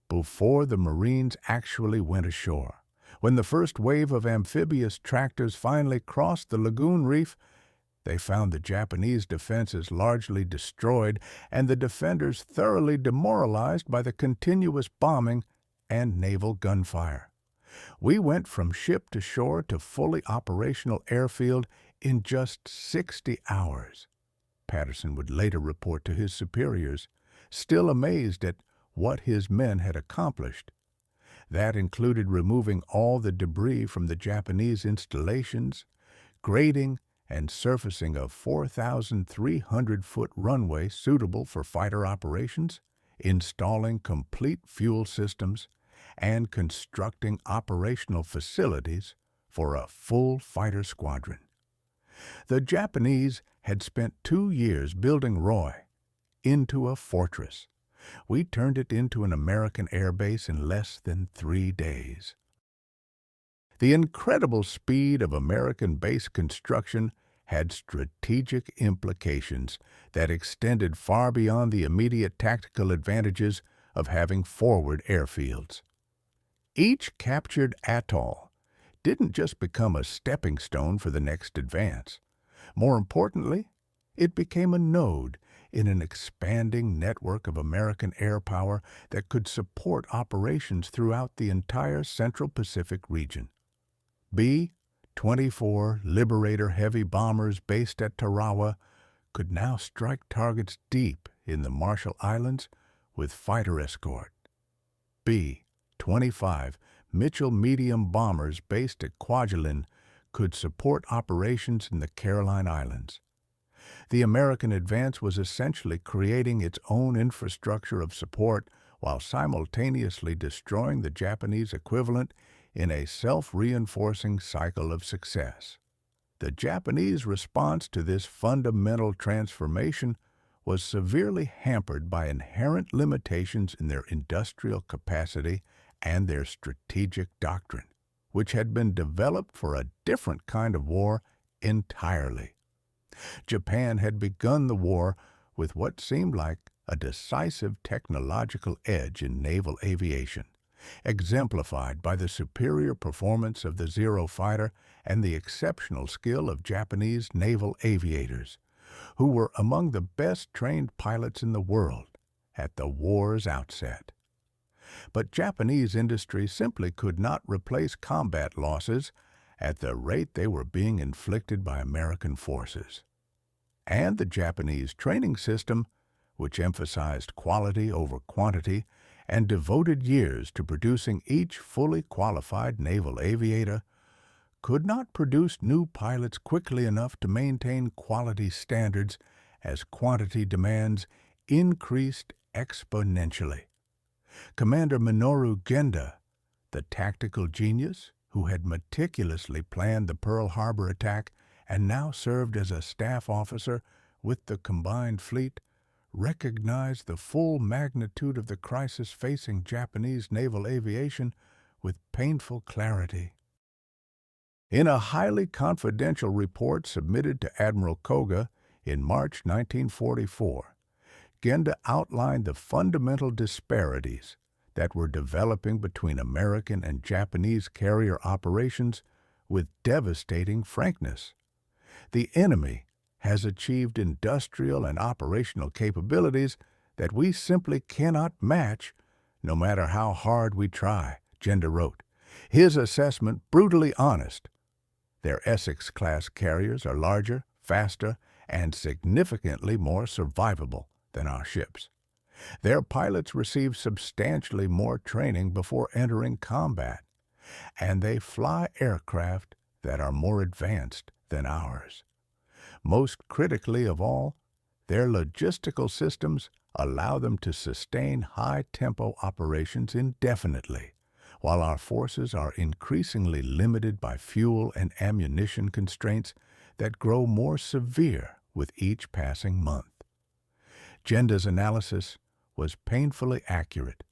before the Marines actually went ashore, When the first wave of amphibious tractors finally crossed the lagoon reef, they found the Japanese defenses largely destroyed and the defenders thoroughly demoralized by the continuous bombing and naval gunfire. We went from ship to shore to fully operational airfield in just 60 hours, Patterson would later report to his superiors, still amazed at what his men had accomplished. That included removing all the debris from the Japanese installations, grading and surfacing a 4,300-foot runway suitable for fighter operations, installing complete fuel systems, and constructing operational facilities for a full fighter squadron. The Japanese had spent 2 years building Roy into a fortress. We turned it into an American air base in less than 3 days. The incredible speed of American base construction had strategic implications that extended far beyond the immediate tactical advantages of having forward airfields. Each captured atoll didn't just become a stepping stone for the next advance. More importantly, it became a node in an expanding network of American air power that could support operations throughout the entire Central Pacific region. B-24 Liberator heavy bombers based at Tarawa could now strike targets deep in the Marshall Islands with fighter escort. B-25 Mitchell medium bombers based at Kwajalein could support operations in the Caroline Islands. The American advance was essentially creating its own infrastructure of support while simultaneously destroying the Japanese equivalent in a self-reinforcing cycle of success. The Japanese response to this fundamental transformation was severely hampered by inherent limitations in their industrial capacity and their strategic doctrine, which had been developed for a different kind of war entirely. Japan had begun the war with what seemed like a decisive technological edge in naval aviation, exemplified by the superior performance of the Zero fighter and the exceptional skill of Japanese naval aviators, who were among the best-trained pilots in the world at the war's outset. But Japanese industry simply could not replace combat losses at the rate they were being inflicted by American forces. And the Japanese training system, which emphasized quality over quantity and devoted years to producing each fully qualified naval aviator, could not produce new pilots quickly enough to maintain quality standards as quantity demands increased exponentially. Commander Minoru Genda, the tactical genius who had meticulously planned the Pearl Harbor attack and now served as a staff officer with the combined fleet, recognized the full magnitude of the crisis facing Japanese naval aviation with painful clarity. In a highly confidential report submitted to Admiral Koga in March 1944, Genda outlined the fundamental disparities that were developing between American and Japanese carrier operations with devastating frankness. The enemy has achieved industrial and operational capabilities that we simply cannot match no matter how hard we try, Genda wrote, his assessment brutally honest. Their Essex-class carriers are larger, faster, and significantly more survivable than our ships. Their pilots receive substantially more training before entering combat, and they fly aircraft that are more advanced than ours. Most critically of all, their logistical systems allow them to sustain high-tempo operations indefinitely, while our forces are increasingly limited by fuel and ammunition constraints that grow more severe with each passing month. Genda's analysis was painfully accurate,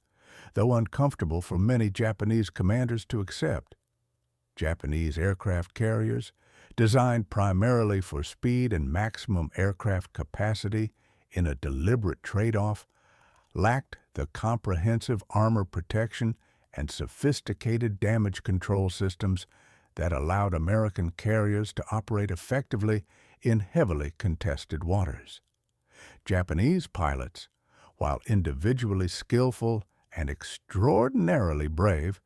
though uncomfortable for many Japanese commanders to accept. Japanese aircraft carriers, designed primarily for speed and maximum aircraft capacity in a deliberate trade-off, lacked the comprehensive armor protection and sophisticated damage control systems that allowed American carriers to operate effectively in heavily contested waters. Japanese pilots, while individually skillful and extraordinarily brave,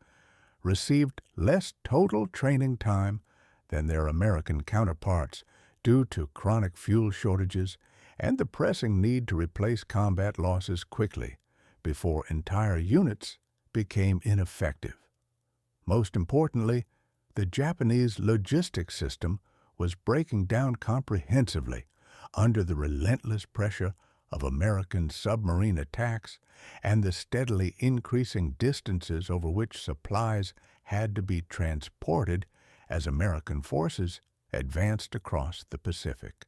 received less total training time than their American counterparts due to chronic fuel shortages and the pressing need to replace combat losses quickly before entire units became ineffective. Most importantly, the Japanese logistics system was breaking down comprehensively under the relentless pressure of American submarine attacks and the steadily increasing distances over which supplies had to be transported as American forces advanced across the Pacific.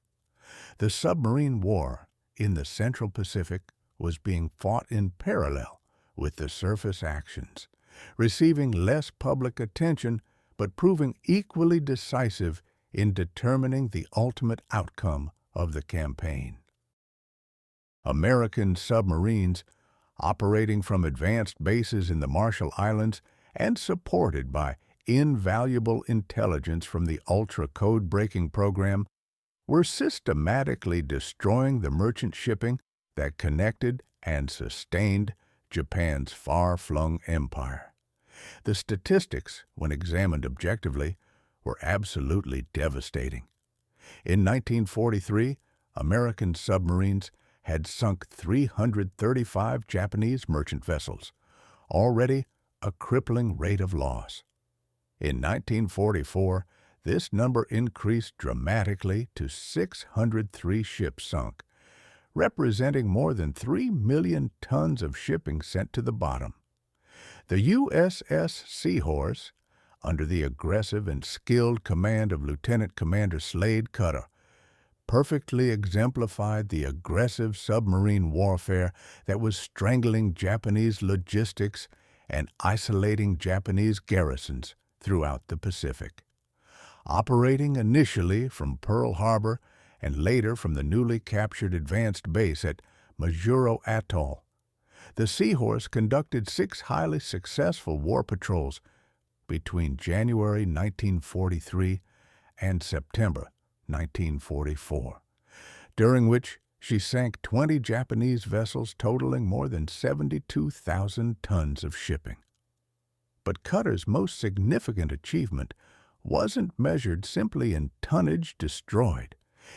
The submarine war in the Central Pacific was being fought in parallel with the surface actions, receiving less public attention but proving equally decisive in determining the ultimate outcome of the campaign. American submarines, operating from advanced bases in the Marshall Islands and supported by invaluable intelligence from the Ultra Code-Breaking Program, were systematically destroying the merchant shipping that connected and sustained Japan's far-flung empire. The statistics, when examined objectively, were absolutely devastating. In 1943, American submarines had sunk 335 Japanese merchant vessels, already a crippling rate of loss. In 1944, this number increased dramatically to 603 ships sunk, representing more than 3 million tons of shipping sent to the bottom. The USS Seahorse, under the aggressive and skilled command of Lieutenant Commander Slade Cutter, perfectly exemplified the aggressive submarine warfare that was strangling Japanese logistics and isolating Japanese garrisons throughout the Pacific. Operating initially from Pearl Harbor and later from the newly captured advanced base at Majuro Atoll, the Seahorse conducted 6 highly successful war patrols between January 1943 and September 1944, during which she sank 20 Japanese vessels totaling more than 72,000 tons of shipping. But Cutter's most significant achievement wasn't measured simply in tonnage destroyed,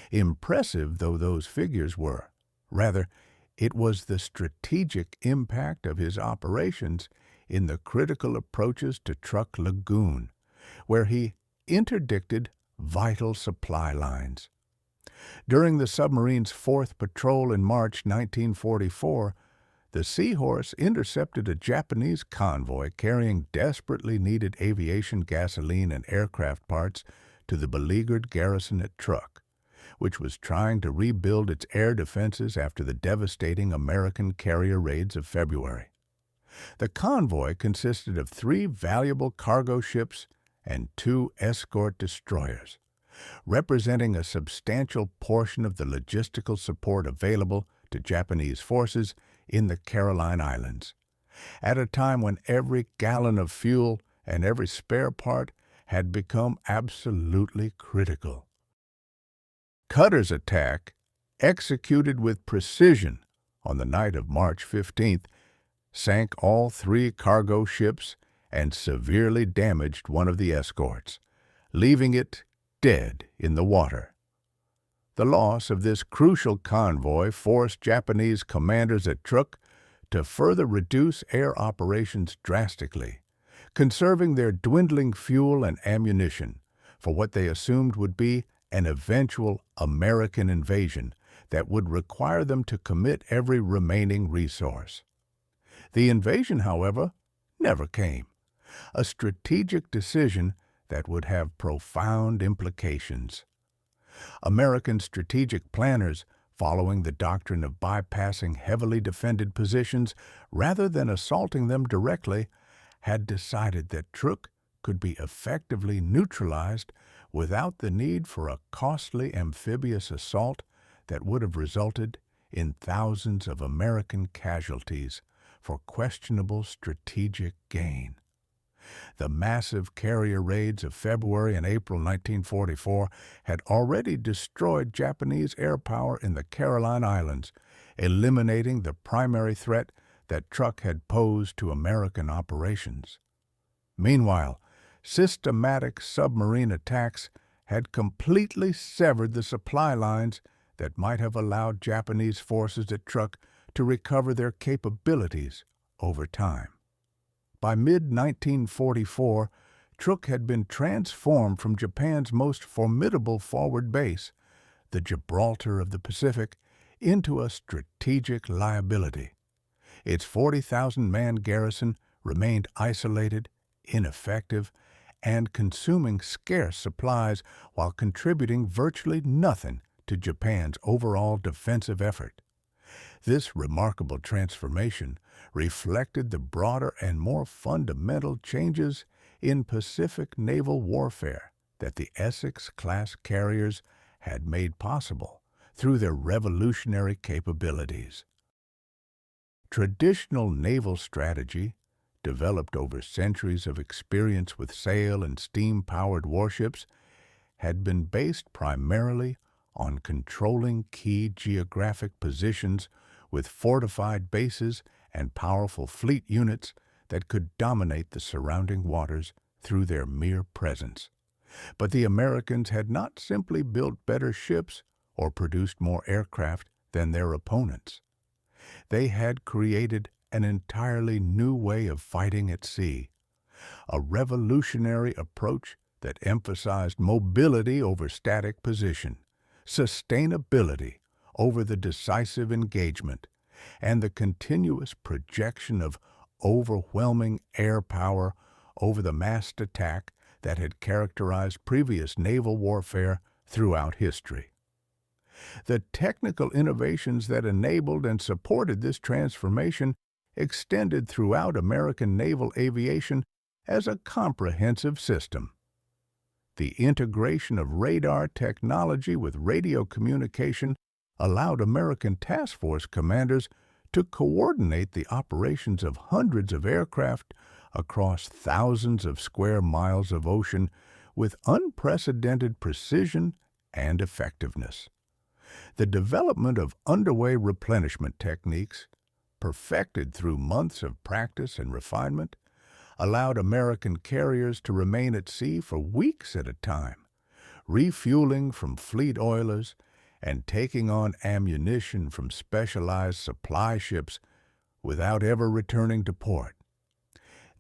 impressive though those figures were. Rather, it was the strategic impact of his operations in the critical approaches to Truk Lagoon, where he interdicted vital supply lines. During the submarine's 4th patrol in March 1944, the Seahorse intercepted a Japanese convoy carrying desperately needed aviation gasoline and aircraft parts to the beleaguered garrison at Truk, which was trying to rebuild its air defenses after the devastating American carrier raids of February. The convoy consisted of 3 valuable cargo ships and 2 escort destroyers, representing a substantial portion of the logistical support available to Japanese forces in the Caroline Islands, at a time when every gallon of fuel and every spare part had become absolutely critical. Cutter's attack, executed with precision on the night of March 15th, sank all 3 cargo ships and severely damaged one of the escorts, leaving it dead in the water. The loss of this crucial convoy forced Japanese commanders at Truk to further reduce air operations drastically, conserving their dwindling fuel and ammunition for what they assumed would be an eventual American invasion that would require them to commit every remaining resource. The invasion, however, never came, a strategic decision that would have profound implications. American strategic planners, following the doctrine of bypassing heavily defended positions rather than assaulting them directly, had decided that Truk could be effectively neutralized without the need for a costly amphibious assault that would have resulted in thousands of American casualties for questionable strategic gain. The massive carrier raids of February and April 1944 had already destroyed Japanese air power in the Caroline Islands, eliminating the primary threat that Truk had posed to American operations. Meanwhile, systematic submarine attacks had completely severed the supply lines that might have allowed Japanese forces at Truk to recover their capabilities over time. By mid-1944, Truk had been transformed from Japan's most formidable forward base, the Gibraltar of the Pacific, into a strategic liability. Its 40,000-man garrison remained isolated, ineffective, and consuming scarce supplies while contributing virtually nothing to Japan's overall defensive effort. This remarkable transformation reflected the broader and more fundamental changes in Pacific naval warfare that the Essex-class carriers had made possible through their revolutionary capabilities. Traditional naval strategy, developed over centuries of experience with sail and steam-powered warships, had been based primarily on controlling key geographic positions with fortified bases and powerful fleet units that could dominate the surrounding waters through their mere presence. But the Americans had not simply built better ships or produced more aircraft than their opponents. They had created an entirely new way of fighting at sea, a revolutionary approach that emphasized mobility over static position, sustainability over the decisive engagement, and the continuous projection of overwhelming air power over the massed attack that had characterized previous naval warfare throughout history. The technical innovations that enabled and supported this transformation extended throughout American naval aviation as a comprehensive system. The integration of radar technology with radio communication allowed American task force commanders to coordinate the operations of hundreds of aircraft across thousands of square miles of ocean with unprecedented precision and effectiveness. The development of underway replenishment techniques, perfected through months of practice and refinement, allowed American carriers to remain at sea for weeks at a time, refueling from fleet oilers and taking on ammunition from specialized supply ships without ever returning to port.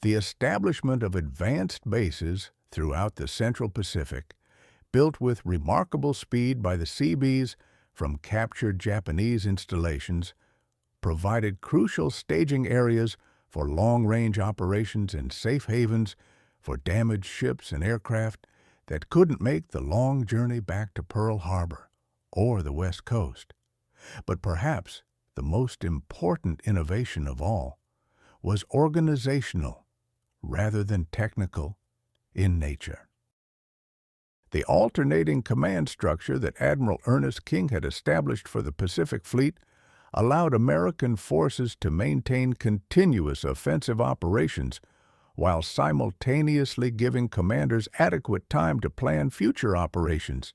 The establishment of advanced bases throughout the Central Pacific, built with remarkable speed by the Seabees from captured Japanese installations, provided crucial staging areas for long-range operations and safe havens for damaged ships and aircraft that couldn't make the long journey back to Pearl Harbor or the West Coast. But perhaps the most important innovation of all was organizational rather than technical in nature. The alternating command structure that Admiral Ernest King had established for the Pacific Fleet allowed American forces to maintain continuous offensive operations while simultaneously giving commanders adequate time to plan future operations,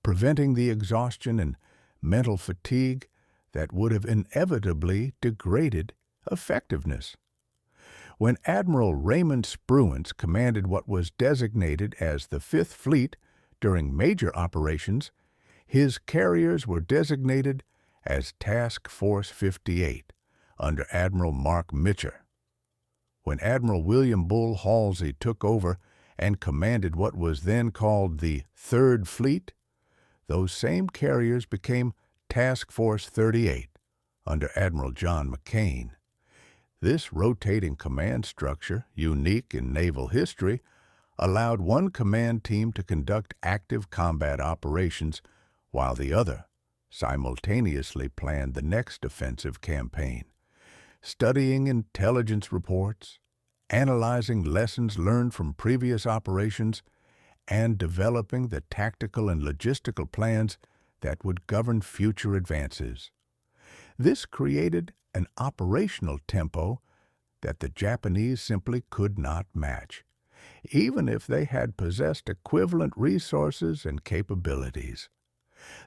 preventing the exhaustion and mental fatigue that would have inevitably degraded effectiveness. When Admiral Raymond Spruance commanded what was designated as the Fifth Fleet during major operations, his carriers were designated as Task Force 58 under Admiral Mark Mitcher. When Admiral William Bull Halsey took over and commanded what was then called the Third Fleet, those same carriers became Task Force 38 under Admiral John McCain. This rotating command structure, unique in naval history, allowed one command team to conduct active combat operations while the other simultaneously planned the next offensive campaign, studying intelligence reports, analyzing lessons learned from previous operations, and developing the tactical and logistical plans that would govern future advances. This created an operational tempo that the Japanese simply could not match, even if they had possessed equivalent resources and capabilities.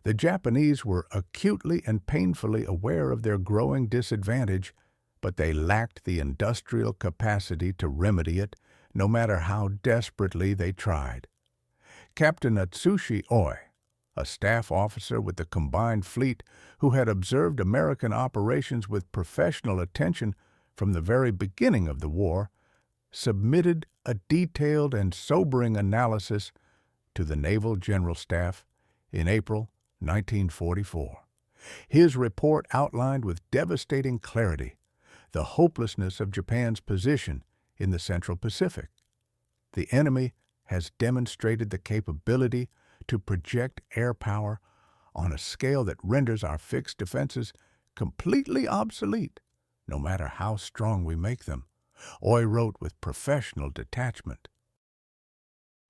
The Japanese were acutely and painfully aware of their growing disadvantage, but they lacked the industrial capacity to remedy it, no matter how desperately they tried. Captain Atsushi Oi, a staff officer with the combined fleet who had observed American operations with professional attention from the very beginning of the war, submitted a detailed and sobering analysis to the Naval General Staff in April 1944. His report outlined with devastating clarity the hopelessness of Japan's position in the Central Pacific. The enemy has demonstrated the capability to project air power on a scale that renders our fixed defenses completely obsolete, no matter how strong we make them, Oi wrote with professional detachment.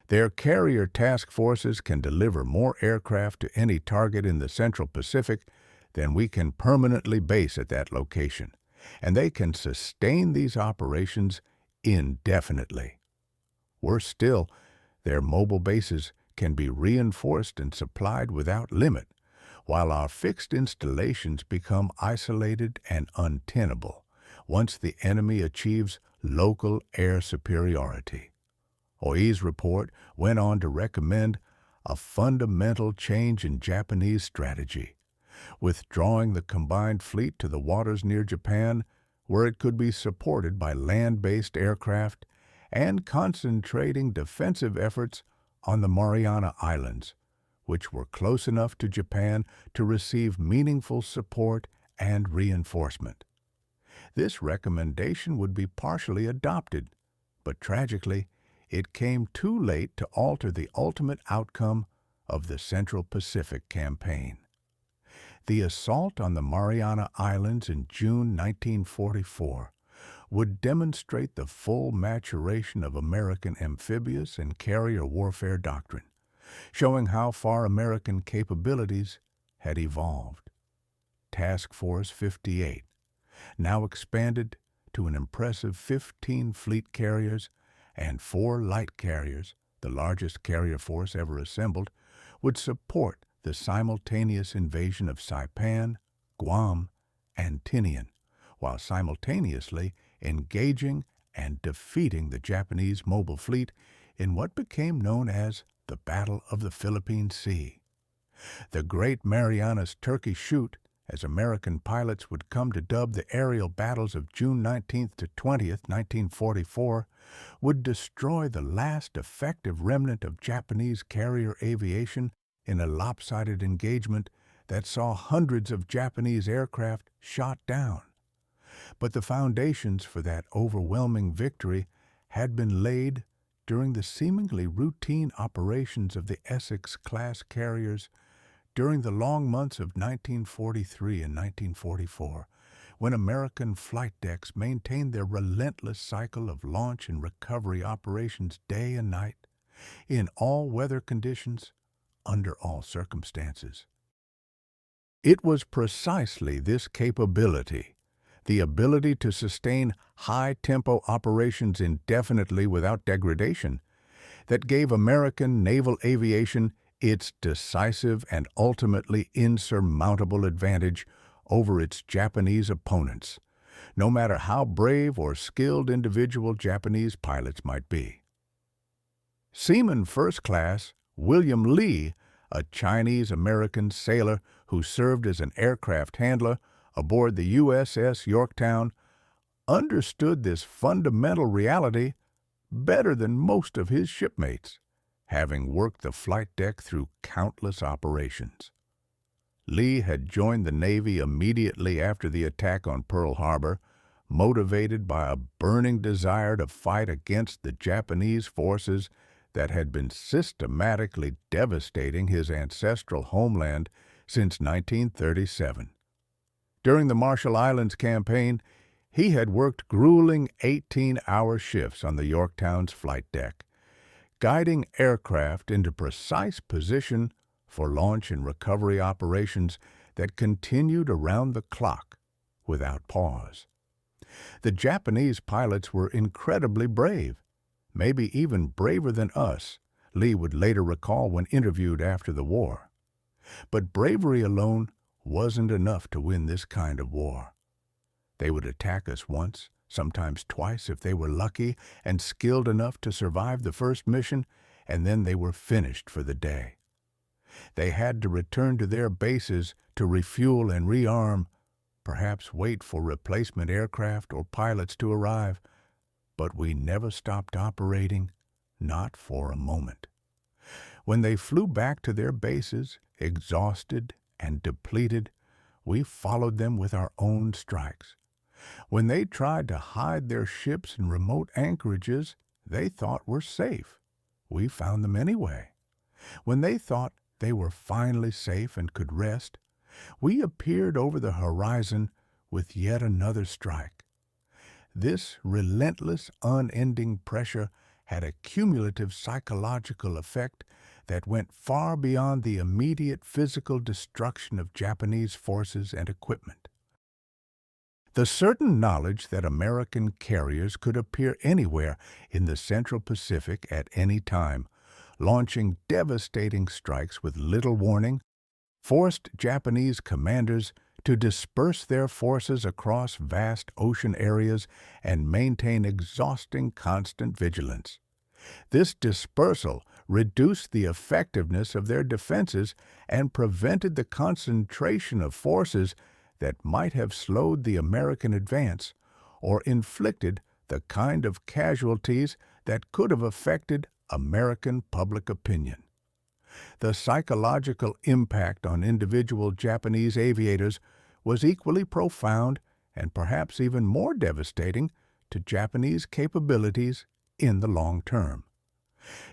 Their carrier task forces can deliver more aircraft to any target in the Central Pacific than we can permanently base at that location, and they can sustain these operations indefinitely. Worse still, their mobile bases can be reinforced and supplied without limit, while our fixed installations become isolated and untenable once the enemy achieves local air superiority. Oi's report went on to recommend a fundamental change in Japanese strategy, withdrawing the combined fleet to the waters near Japan, where it could be supported by land-based aircraft, and concentrating defensive efforts on the Mariana Islands, which were close enough to Japan to receive meaningful support and reinforcement. This recommendation would be partially adopted, but tragically, it came too late to alter the ultimate outcome of the Central Pacific campaign. The assault on the Mariana Islands in June 1944 would demonstrate the full maturation of American amphibious and carrier warfare doctrine, showing how far American capabilities had evolved. Task Force 58, now expanded to an impressive 15 fleet carriers and 4 light carriers, the largest carrier force ever assembled, would support the simultaneous invasion of Saipan, Guam, and Tinian, while simultaneously engaging and defeating the Japanese mobile fleet in what became known as the Battle of the Philippine Sea. The Great Marianas Turkey Shoot, as American pilots would come to dub the aerial battles of June 19th to 20th, 1944, would destroy the last effective remnant of Japanese carrier aviation in a lopsided engagement that saw hundreds of Japanese aircraft shot down. But the foundations for that overwhelming victory had been laid during the seemingly routine operations of the Essex-class carriers during the long months of 1943 and 1944, when American flight decks maintained their relentless cycle of launch and recovery operations day and night, in all weather conditions, under all circumstances. It was precisely this capability, the ability to sustain high-tempo operations indefinitely without degradation, that gave American naval aviation its decisive and ultimately insurmountable advantage over its Japanese opponents, no matter how brave or skilled individual Japanese pilots might be. Seaman First Class William Lee, a Chinese-American sailor who served as an aircraft handler aboard the USS Yorktown, understood this fundamental reality better than most of his shipmates, having worked the flight deck through countless operations. Lee had joined the Navy immediately after the attack on Pearl Harbor, motivated by a burning desire to fight against the Japanese forces that had been systematically devastating his ancestral homeland since 1937. During the Marshall Islands campaign, he had worked grueling 18-hour shifts on the Yorktown's flight deck, guiding aircraft into precise position for launch and recovery operations that continued around the clock without pause. The Japanese pilots were incredibly brave, maybe even braver than us, Lee would later recall when interviewed after the war. But bravery alone wasn't enough to win this kind of war. They would attack us once, sometimes twice if they were lucky and skilled enough to survive the first mission, and then they were finished for the day. They had to return to their bases to refuel and rearm, perhaps wait for replacement aircraft or pilots to arrive, but we never stopped operating, not for a moment. When they flew back to their bases, exhausted and depleted, we followed them with our own strikes. When they tried to hide their ships in remote anchorages they thought were safe, we found them anyway. When they thought they were finally safe and could rest, we appeared over the horizon with yet another strike. This relentless, unending pressure had a cumulative psychological effect that went far beyond the immediate physical destruction of Japanese forces and equipment. The certain knowledge that American carriers could appear anywhere in the Central Pacific at any time, launching devastating strikes with little warning, forced Japanese commanders to disperse their forces across vast ocean areas and maintain exhausting constant vigilance. This dispersal reduced the effectiveness of their defenses and prevented the concentration of forces that might have slowed the American advance or inflicted the kind of casualties that could have affected American public opinion. The psychological impact on individual Japanese aviators was equally profound and perhaps even more devastating to Japanese capabilities in the long term.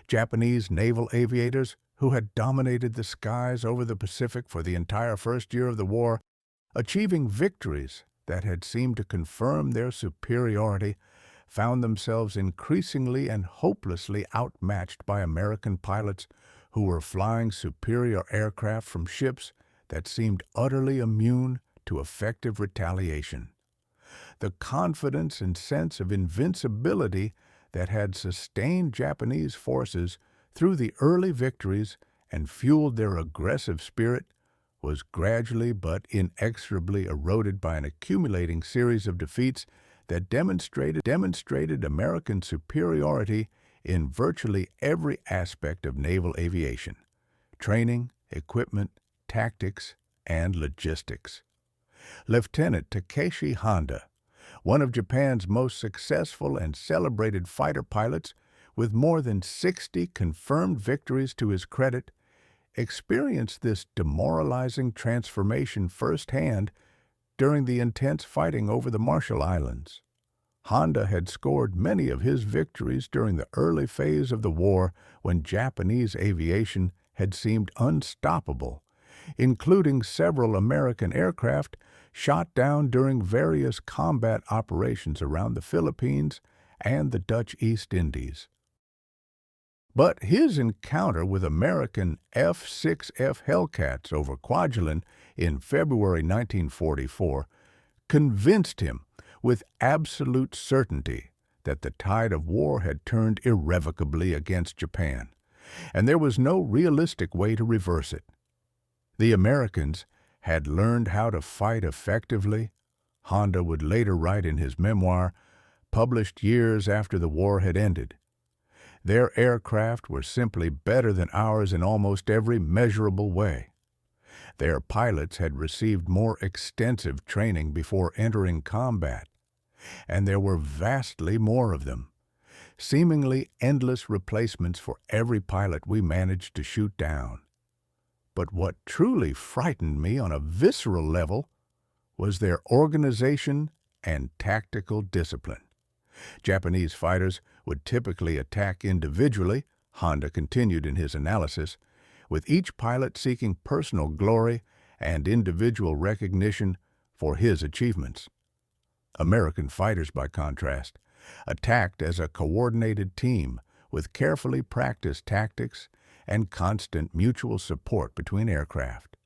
Japanese naval aviators who had dominated the skies over the Pacific for the entire first year of the war, achieving victories that had seemed to confirm their superiority, found themselves increasingly and hopelessly outmatched by American pilots who were flying superior aircraft from ships that seemed utterly immune to effective retaliation. The confidence and sense of invincibility that had sustained Japanese forces through the early victories and fueled their aggressive spirit was gradually but inexorably eroded by an accumulating series of defeats that demonstrated American superiority in virtually every aspect of naval aviation: training, equipment, tactics, and logistics. Lieutenant Takeshi Honda, one of Japan's most successful and celebrated fighter pilots, with more than 60 confirmed victories to his credit, experienced this demoralizing transformation firsthand during the intense fighting over the Marshall Islands. Honda had scored many of his victories during the early phase of the war when Japanese aviation had seemed unstoppable, including several American aircraft shot down during various combat operations around the Philippines and the Dutch East Indies. But his encounter with American F-6F Hellcats over Kwajalein in February 1944 convinced him with absolute certainty that the tide of war had turned irrevocably against Japan, and there was no realistic way to reverse it. The Americans had learned how to fight effectively, Honda would later write in his memoir, published years after the war had ended. Their aircraft were simply better than ours in almost every measurable way. Their pilots had received more extensive training before entering combat, and there were vastly more of them, seemingly endless replacements for every pilot we managed to shoot down. But what truly frightened me on a visceral level was their organization and tactical discipline. Japanese fighters would typically attack individually, Honda continued in his analysis, with each pilot seeking personal glory and individual recognition for his achievements. American fighters, by contrast, attacked as a coordinated team with carefully practiced tactics and constant mutual support between aircraft.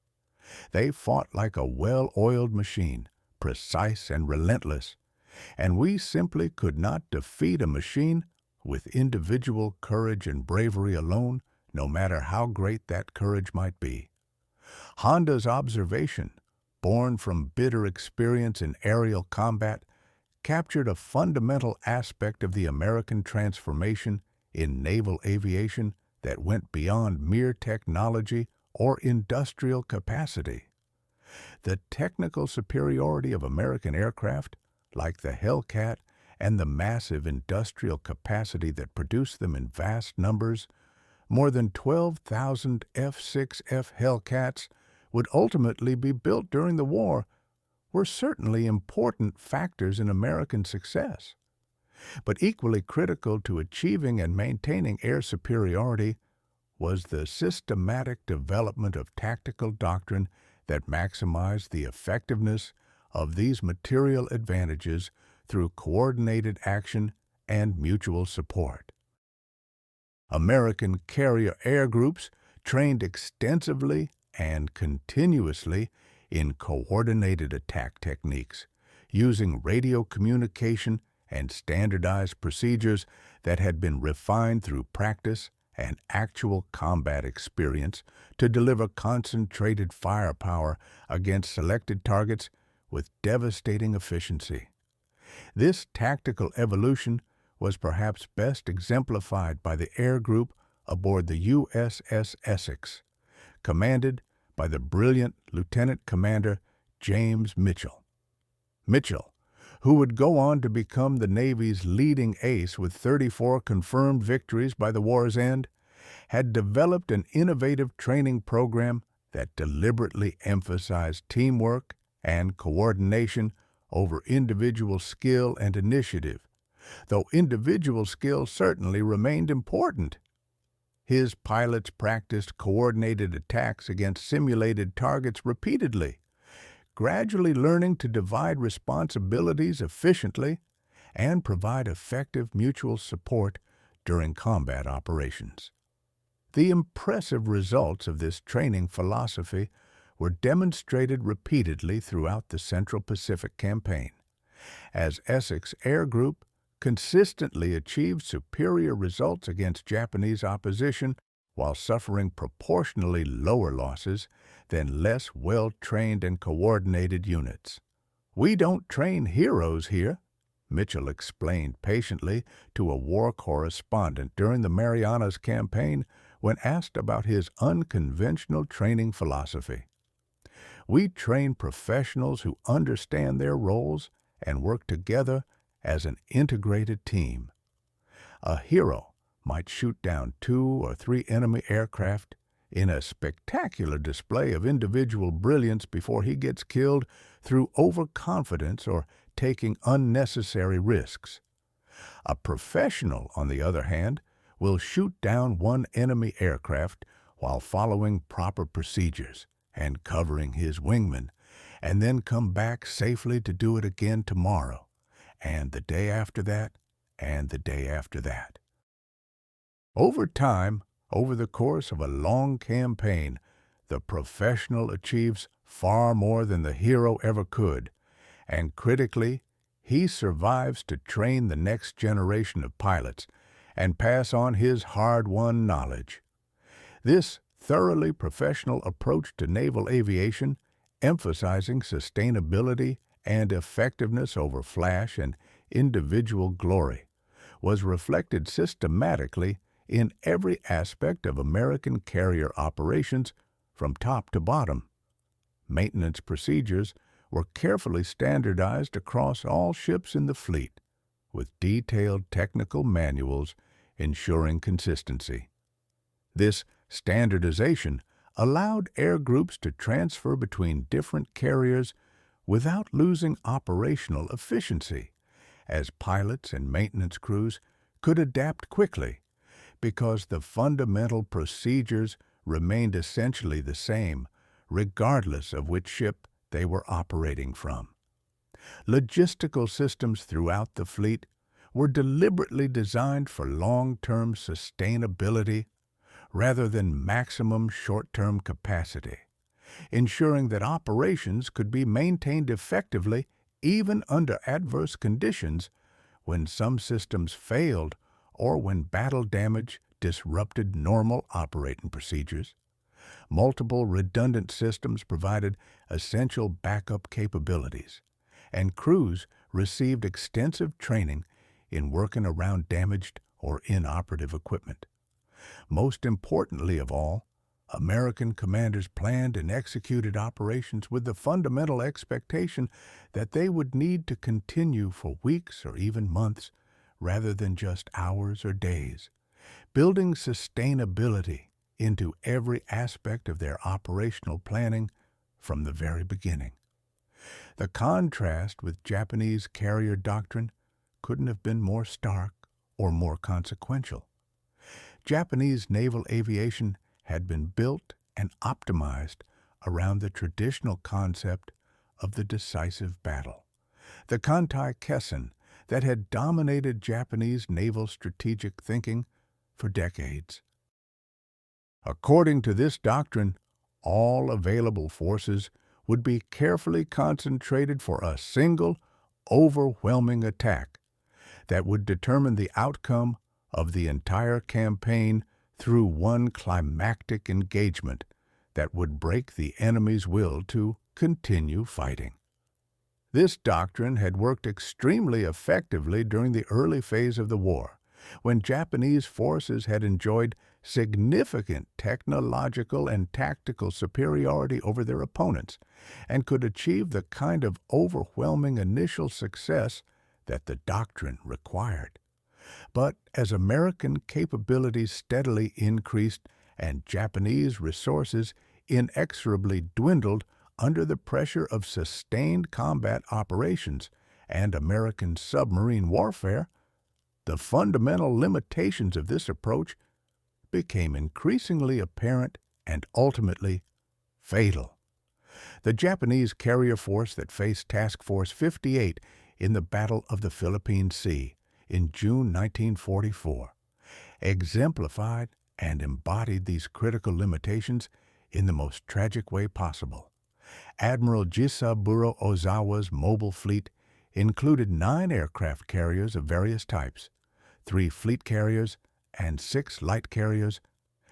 They fought like a well-oiled machine, precise and relentless, and we simply could not defeat a machine with individual courage and bravery alone, no matter how great that courage might be. Honda's observation, born from bitter experience in aerial combat, captured a fundamental aspect of the American transformation in naval aviation that went beyond mere technology or industrial capacity. The technical superiority of American aircraft, like the Hellcat, and the massive industrial capacity that produced them in vast numbers, more than 12,000 F-6F Hellcats would ultimately be built during the war, were certainly important factors in American success. But equally critical to achieving and maintaining air superiority was the systematic development of tactical doctrine that maximized the effectiveness of these material advantages through coordinated action and mutual support. American carrier air groups trained extensively and continuously in coordinated attack techniques, using radio communication and standardized procedures that had been refined through practice and actual combat experience to deliver concentrated firepower against selected targets with devastating efficiency. This tactical evolution was perhaps best exemplified by the air group aboard the USS Essex, commanded by the brilliant Lieutenant Commander James Mitchell. Mitchell, who would go on to become the Navy's leading ace with 34 confirmed victories by the war's end, had developed an innovative training program that deliberately emphasized teamwork and coordination over individual skill and initiative, though individual skill certainly remained important. His pilots practiced coordinated attacks against simulated targets repeatedly, gradually learning to divide responsibilities efficiently and provide effective mutual support during combat operations. The impressive results of this training philosophy were demonstrated repeatedly throughout the Central Pacific Campaign, as Essex Air Group consistently achieved superior results against Japanese opposition while suffering proportionally lower losses than less well-trained and coordinated units. "We don't train heroes here," Mitchell explained patiently to a war correspondent during the Marianas Campaign when asked about his unconventional training philosophy. "We train professionals who understand their roles and work together as an integrated team. A hero might shoot down 2 or 3 enemy aircraft in a spectacular display of individual brilliance before he gets killed through overconfidence or taking unnecessary risks. A professional, on the other hand, will shoot down 1 enemy aircraft while following proper procedures and covering his wingman, and then come back safely to do it again tomorrow, and the day after that, and the day after that." Over time, over the course of a long campaign, the professional achieves far more than the hero ever could, and critically, he survives to train the next generation of pilots and pass on his hard-won knowledge. This thoroughly professional approach to naval aviation, emphasizing sustainability and effectiveness over flash and individual glory, was reflected systematically in every aspect of American carrier operations from top to bottom. Maintenance procedures were carefully standardized across all ships in the fleet, with detailed technical manuals ensuring consistency. This standardization allowed air groups to transfer between different carriers without losing operational efficiency, as pilots and maintenance crews could adapt quickly because the fundamental procedures remained essentially the same, regardless of which ship they were operating from. Logistical systems throughout the fleet were deliberately designed for long-term sustainability rather than maximum short-term capacity, ensuring that operations could be maintained effectively even under adverse conditions when some systems failed or when battle damage disrupted normal operating procedures. Multiple redundant systems provided essential backup capabilities, and crews received extensive training in working around damaged or inoperative equipment. Most importantly of all, American commanders planned and executed operations with the fundamental expectation that they would need to continue for weeks or even months rather than just hours or days, building sustainability into every aspect of their operational planning from the very beginning. The contrast with Japanese carrier doctrine couldn't have been more stark or more consequential. Japanese naval aviation had been built and optimized around the traditional concept of the decisive battle, the Kantai-Kessen that had dominated Japanese naval strategic thinking for decades. According to this doctrine, all available forces would be carefully concentrated for a single, overwhelming attack that would determine the outcome of the entire campaign through one climactic engagement that would break the enemy's will to continue fighting. This doctrine had worked extremely effectively during the early phase of the war, when Japanese forces had enjoyed significant technological and tactical superiority over their opponents and could achieve the kind of overwhelming initial success that the doctrine required. But as American capabilities steadily increased and Japanese resources inexorably dwindled under the pressure of sustained combat operations and American submarine warfare, the fundamental limitations of this approach became increasingly apparent and ultimately fatal. The Japanese carrier force that faced Task Force 58 in the Battle of the Philippine Sea in June 1944 exemplified and embodied these critical limitations in the most tragic way possible. Admiral Jisaburo Ozawa's mobile fleet included 9 aircraft carriers of various types, 3 fleet carriers, and 6 light carriers,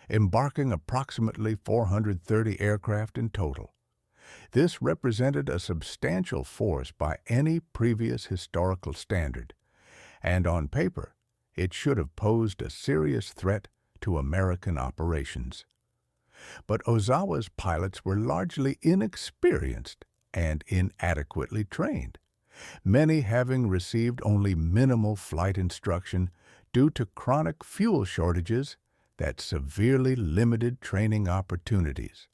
embarking approximately 430 aircraft in total. This represented a substantial force by any previous historical standard, and on paper, it should have posed a serious threat to American operations. But Ozawa's pilots were largely inexperienced and inadequately trained, many having received only minimal flight instruction due to chronic fuel shortages that severely limited training opportunities,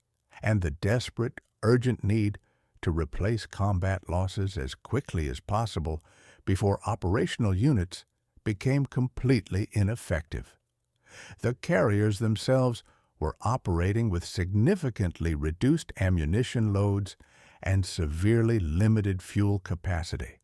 and the desperate, urgent need to replace combat losses as quickly as possible before operational units became completely ineffective. The carriers themselves were operating with significantly reduced ammunition loads and severely limited fuel capacity,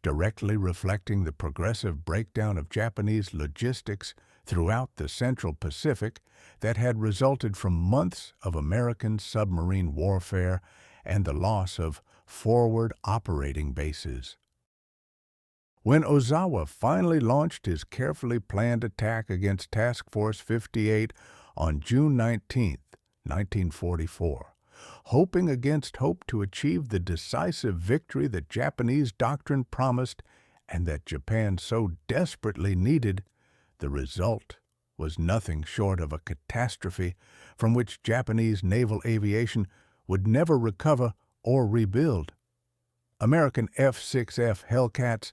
directly reflecting the progressive breakdown of Japanese logistics throughout the Central Pacific that had resulted from months of American submarine warfare and the loss of forward operating bases. When Ozawa finally launched his carefully planned attack against Task Force 58 on June 19, 1944, hoping against hope to achieve the decisive victory that Japanese doctrine promised and that Japan so desperately needed, the result was nothing short of a catastrophe from which Japanese naval aviation would never recover or rebuild. American F-6F Hellcats,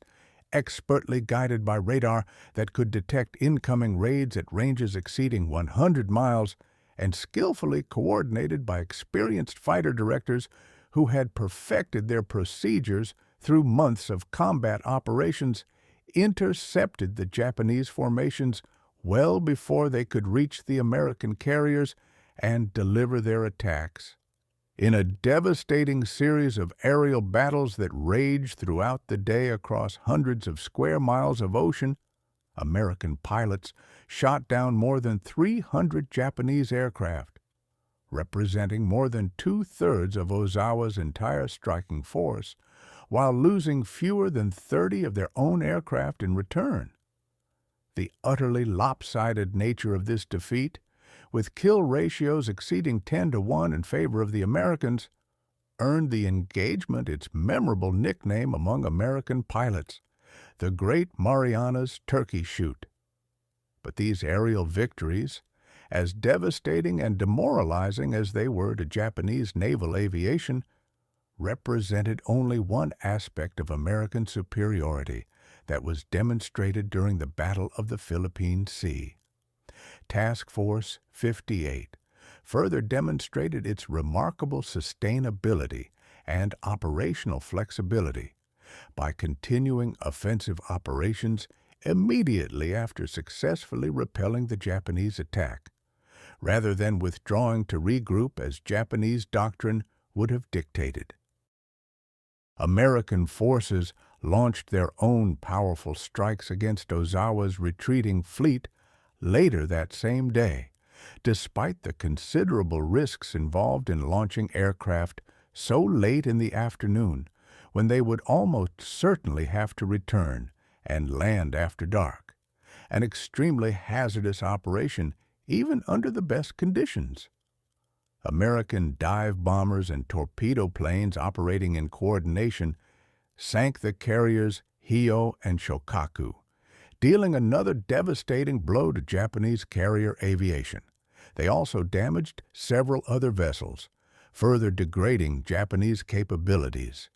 expertly guided by radar that could detect incoming raids at ranges exceeding 100 miles, and skillfully coordinated by experienced fighter directors who had perfected their procedures through months of combat operations, intercepted the Japanese formations well before they could reach the American carriers and deliver their attacks. In a devastating series of aerial battles that raged throughout the day across hundreds of square miles of ocean, American pilots shot down more than 300 Japanese aircraft, representing more than 2/3 of Ozawa's entire striking force, while losing fewer than 30 of their own aircraft in return. The utterly lopsided nature of this defeat, with kill ratios exceeding 10-1 in favor of the Americans, earned the engagement its memorable nickname among American pilots, the Great Marianas Turkey Shoot. But these aerial victories, as devastating and demoralizing as they were to Japanese naval aviation, represented only one aspect of American superiority that was demonstrated during the Battle of the Philippine Sea. Task Force 58 further demonstrated its remarkable sustainability and operational flexibility by continuing offensive operations immediately after successfully repelling the Japanese attack, rather than withdrawing to regroup as Japanese doctrine would have dictated. American forces launched their own powerful strikes against Ozawa's retreating fleet later that same day, despite the considerable risks involved in launching aircraft so late in the afternoon, when they would almost certainly have to return and land after dark, an extremely hazardous operation even under the best conditions. American dive bombers and torpedo planes operating in coordination sank the carriers Hio and Shokaku, dealing another devastating blow to Japanese carrier aviation. They also damaged several other vessels, further degrading Japanese capabilities.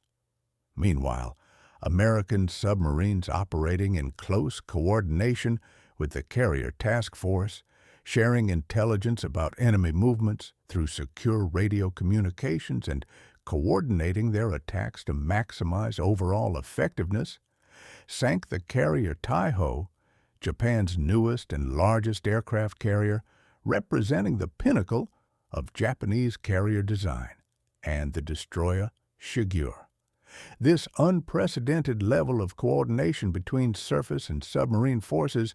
Meanwhile, American submarines operating in close coordination with the carrier task force, sharing intelligence about enemy movements through secure radio communications and coordinating their attacks to maximize overall effectiveness, sank the carrier Taiho, Japan's newest and largest aircraft carrier, representing the pinnacle of Japanese carrier design, and the destroyer Shigure. This unprecedented level of coordination between surface and submarine forces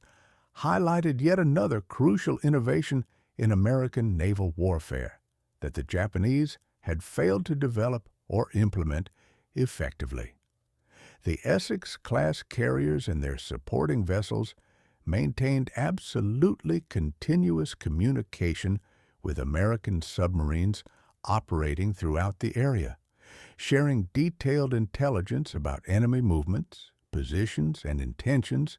highlighted yet another crucial innovation in American naval warfare that the Japanese had failed to develop or implement effectively. The Essex-class carriers and their supporting vessels maintained absolutely continuous communication with American submarines operating throughout the area, sharing detailed intelligence about enemy movements, positions, and intentions,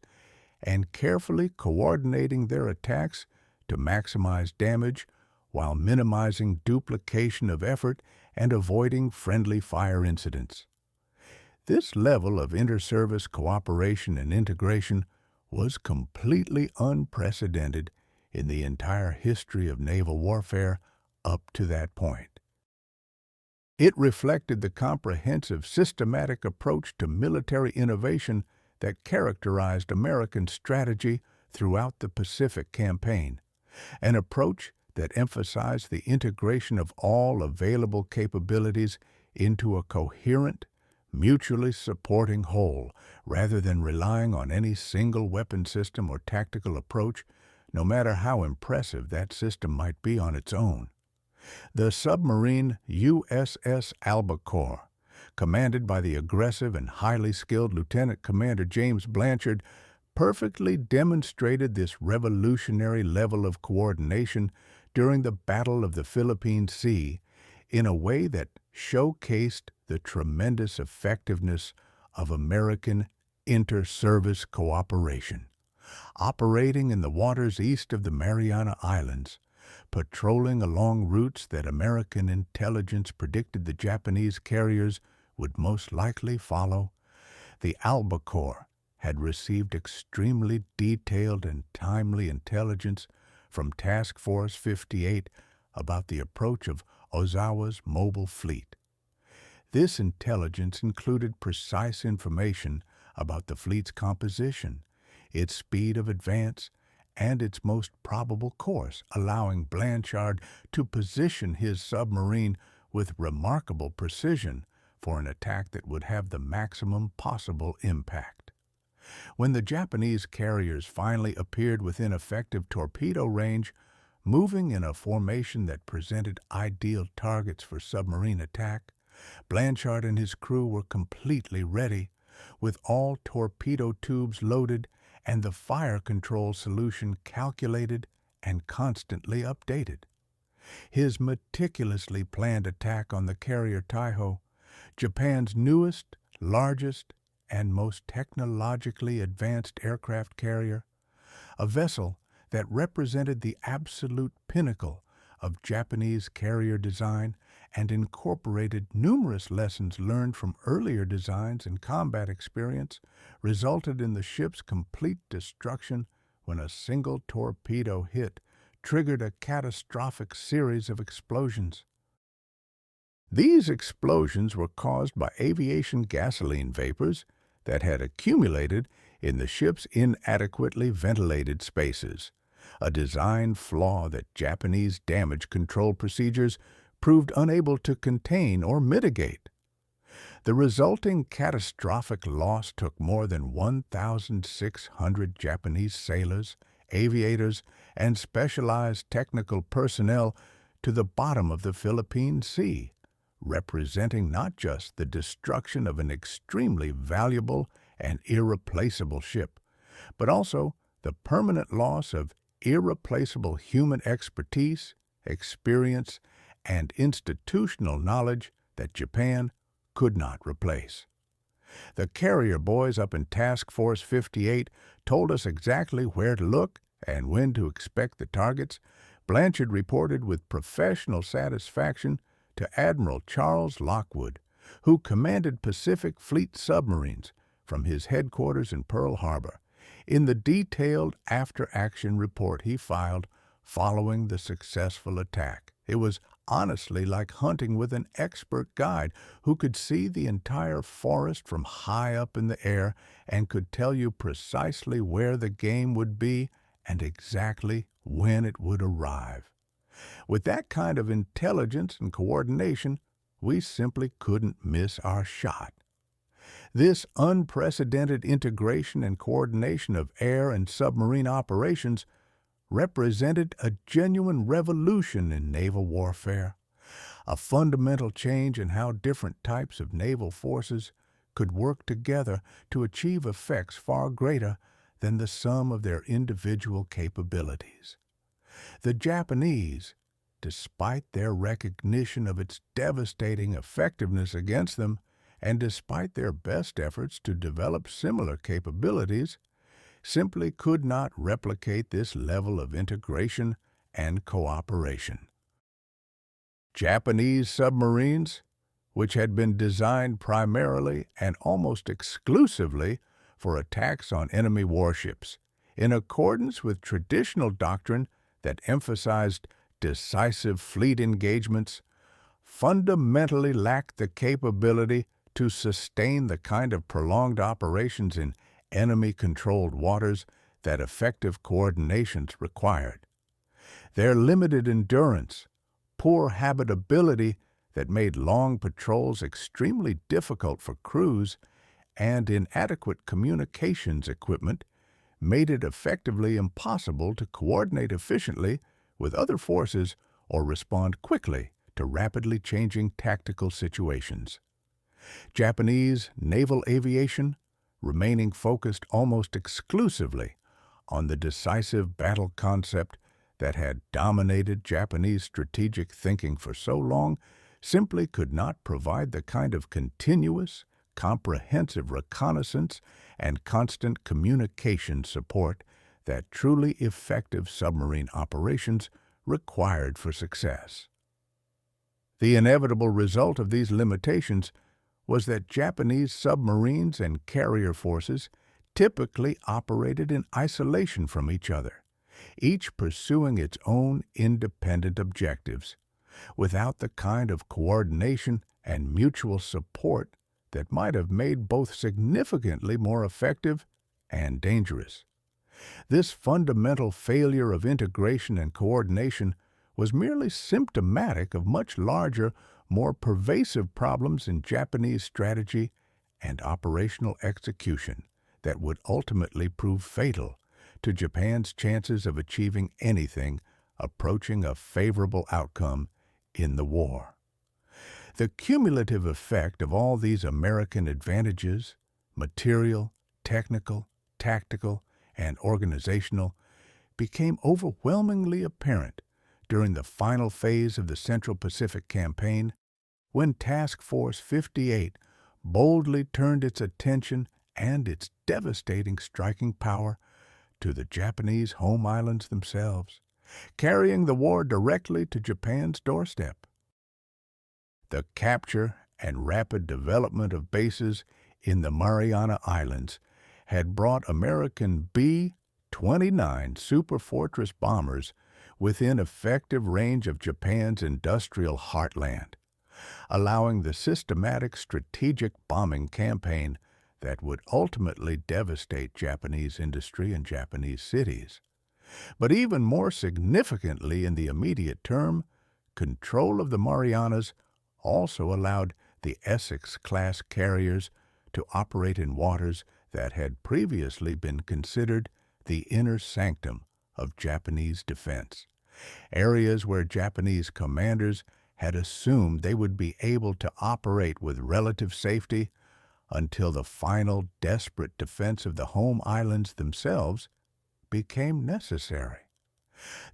and carefully coordinating their attacks to maximize damage while minimizing duplication of effort and avoiding friendly fire incidents. This level of inter-service cooperation and integration was completely unprecedented in the entire history of naval warfare up to that point. It reflected the comprehensive, systematic approach to military innovation that characterized American strategy throughout the Pacific Campaign, an approach that emphasized the integration of all available capabilities into a coherent, mutually supporting whole, rather than relying on any single weapon system or tactical approach, no matter how impressive that system might be on its own. The submarine USS Albacore, commanded by the aggressive and highly skilled Lieutenant Commander James Blanchard, perfectly demonstrated this revolutionary level of coordination during the Battle of the Philippine Sea in a way that showcased the tremendous effectiveness of American inter-service cooperation. Operating in the waters east of the Mariana Islands, patrolling along routes that American intelligence predicted the Japanese carriers would most likely follow, the Albacore had received extremely detailed and timely intelligence from Task Force 58 about the approach of Ozawa's mobile fleet. This intelligence included precise information about the fleet's composition, its speed of advance, and its most probable course, allowing Blanchard to position his submarine with remarkable precision for an attack that would have the maximum possible impact. When the Japanese carriers finally appeared within effective torpedo range, moving in a formation that presented ideal targets for submarine attack, Blanchard and his crew were completely ready, with all torpedo tubes loaded and the fire control solution calculated and constantly updated. His meticulously planned attack on the carrier Taiho, Japan's newest, largest, and most technologically advanced aircraft carrier, a vessel that represented the absolute pinnacle of Japanese carrier design and incorporated numerous lessons learned from earlier designs and combat experience, resulted in the ship's complete destruction when a single torpedo hit triggered a catastrophic series of explosions. These explosions were caused by aviation gasoline vapors that had accumulated in the ship's inadequately ventilated spaces, a design flaw that Japanese damage control procedures proved unable to contain or mitigate. The resulting catastrophic loss took more than 1,600 Japanese sailors, aviators, and specialized technical personnel to the bottom of the Philippine Sea, representing not just the destruction of an extremely valuable and irreplaceable ship, but also the permanent loss of irreplaceable human expertise, experience, and institutional knowledge that Japan could not replace. The carrier boys up in Task Force 58 told us exactly where to look and when to expect the targets. Blanchard reported with professional satisfaction to Admiral Charles Lockwood, who commanded Pacific Fleet submarines from his headquarters in Pearl Harbor, in the detailed after-action report he filed following the successful attack. It was honestly like hunting with an expert guide who could see the entire forest from high up in the air and could tell you precisely where the game would be and exactly when it would arrive. With that kind of intelligence and coordination, we simply couldn't miss our shot. This unprecedented integration and coordination of air and submarine operations represented a genuine revolution in naval warfare, a fundamental change in how different types of naval forces could work together to achieve effects far greater than the sum of their individual capabilities. The Japanese, despite their recognition of its devastating effectiveness against them, and despite their best efforts to develop similar capabilities, simply could not replicate this level of integration and cooperation. Japanese submarines, which had been designed primarily and almost exclusively for attacks on enemy warships, in accordance with traditional doctrine that emphasized decisive fleet engagements, fundamentally lacked the capability to sustain the kind of prolonged operations in enemy-controlled waters that effective coordinations required. Their limited endurance, poor habitability that made long patrols extremely difficult for crews, and inadequate communications equipment made it effectively impossible to coordinate efficiently with other forces or respond quickly to rapidly changing tactical situations. Japanese naval aviation, remaining focused almost exclusively on the decisive battle concept that had dominated Japanese strategic thinking for so long, simply could not provide the kind of continuous, comprehensive reconnaissance and constant communication support that truly effective submarine operations required for success. The inevitable result of these limitations was that Japanese submarines and carrier forces typically operated in isolation from each other, each pursuing its own independent objectives, without the kind of coordination and mutual support that might have made both significantly more effective and dangerous. This fundamental failure of integration and coordination was merely symptomatic of much larger, more pervasive problems in Japanese strategy and operational execution that would ultimately prove fatal to Japan's chances of achieving anything approaching a favorable outcome in the war. The cumulative effect of all these American advantages, material, technical, tactical, and organizational, became overwhelmingly apparent during the final phase of the Central Pacific Campaign, when Task Force 58 boldly turned its attention and its devastating striking power to the Japanese home islands themselves, carrying the war directly to Japan's doorstep. The capture and rapid development of bases in the Mariana Islands had brought American B-29 Superfortress bombers within effective range of Japan's industrial heartland, allowing the systematic strategic bombing campaign that would ultimately devastate Japanese industry and Japanese cities. But even more significantly in the immediate term, control of the Marianas also allowed the Essex-class carriers to operate in waters that had previously been considered the inner sanctum of Japanese defense, areas where Japanese commanders had assumed they would be able to operate with relative safety until the final desperate defense of the home islands themselves became necessary.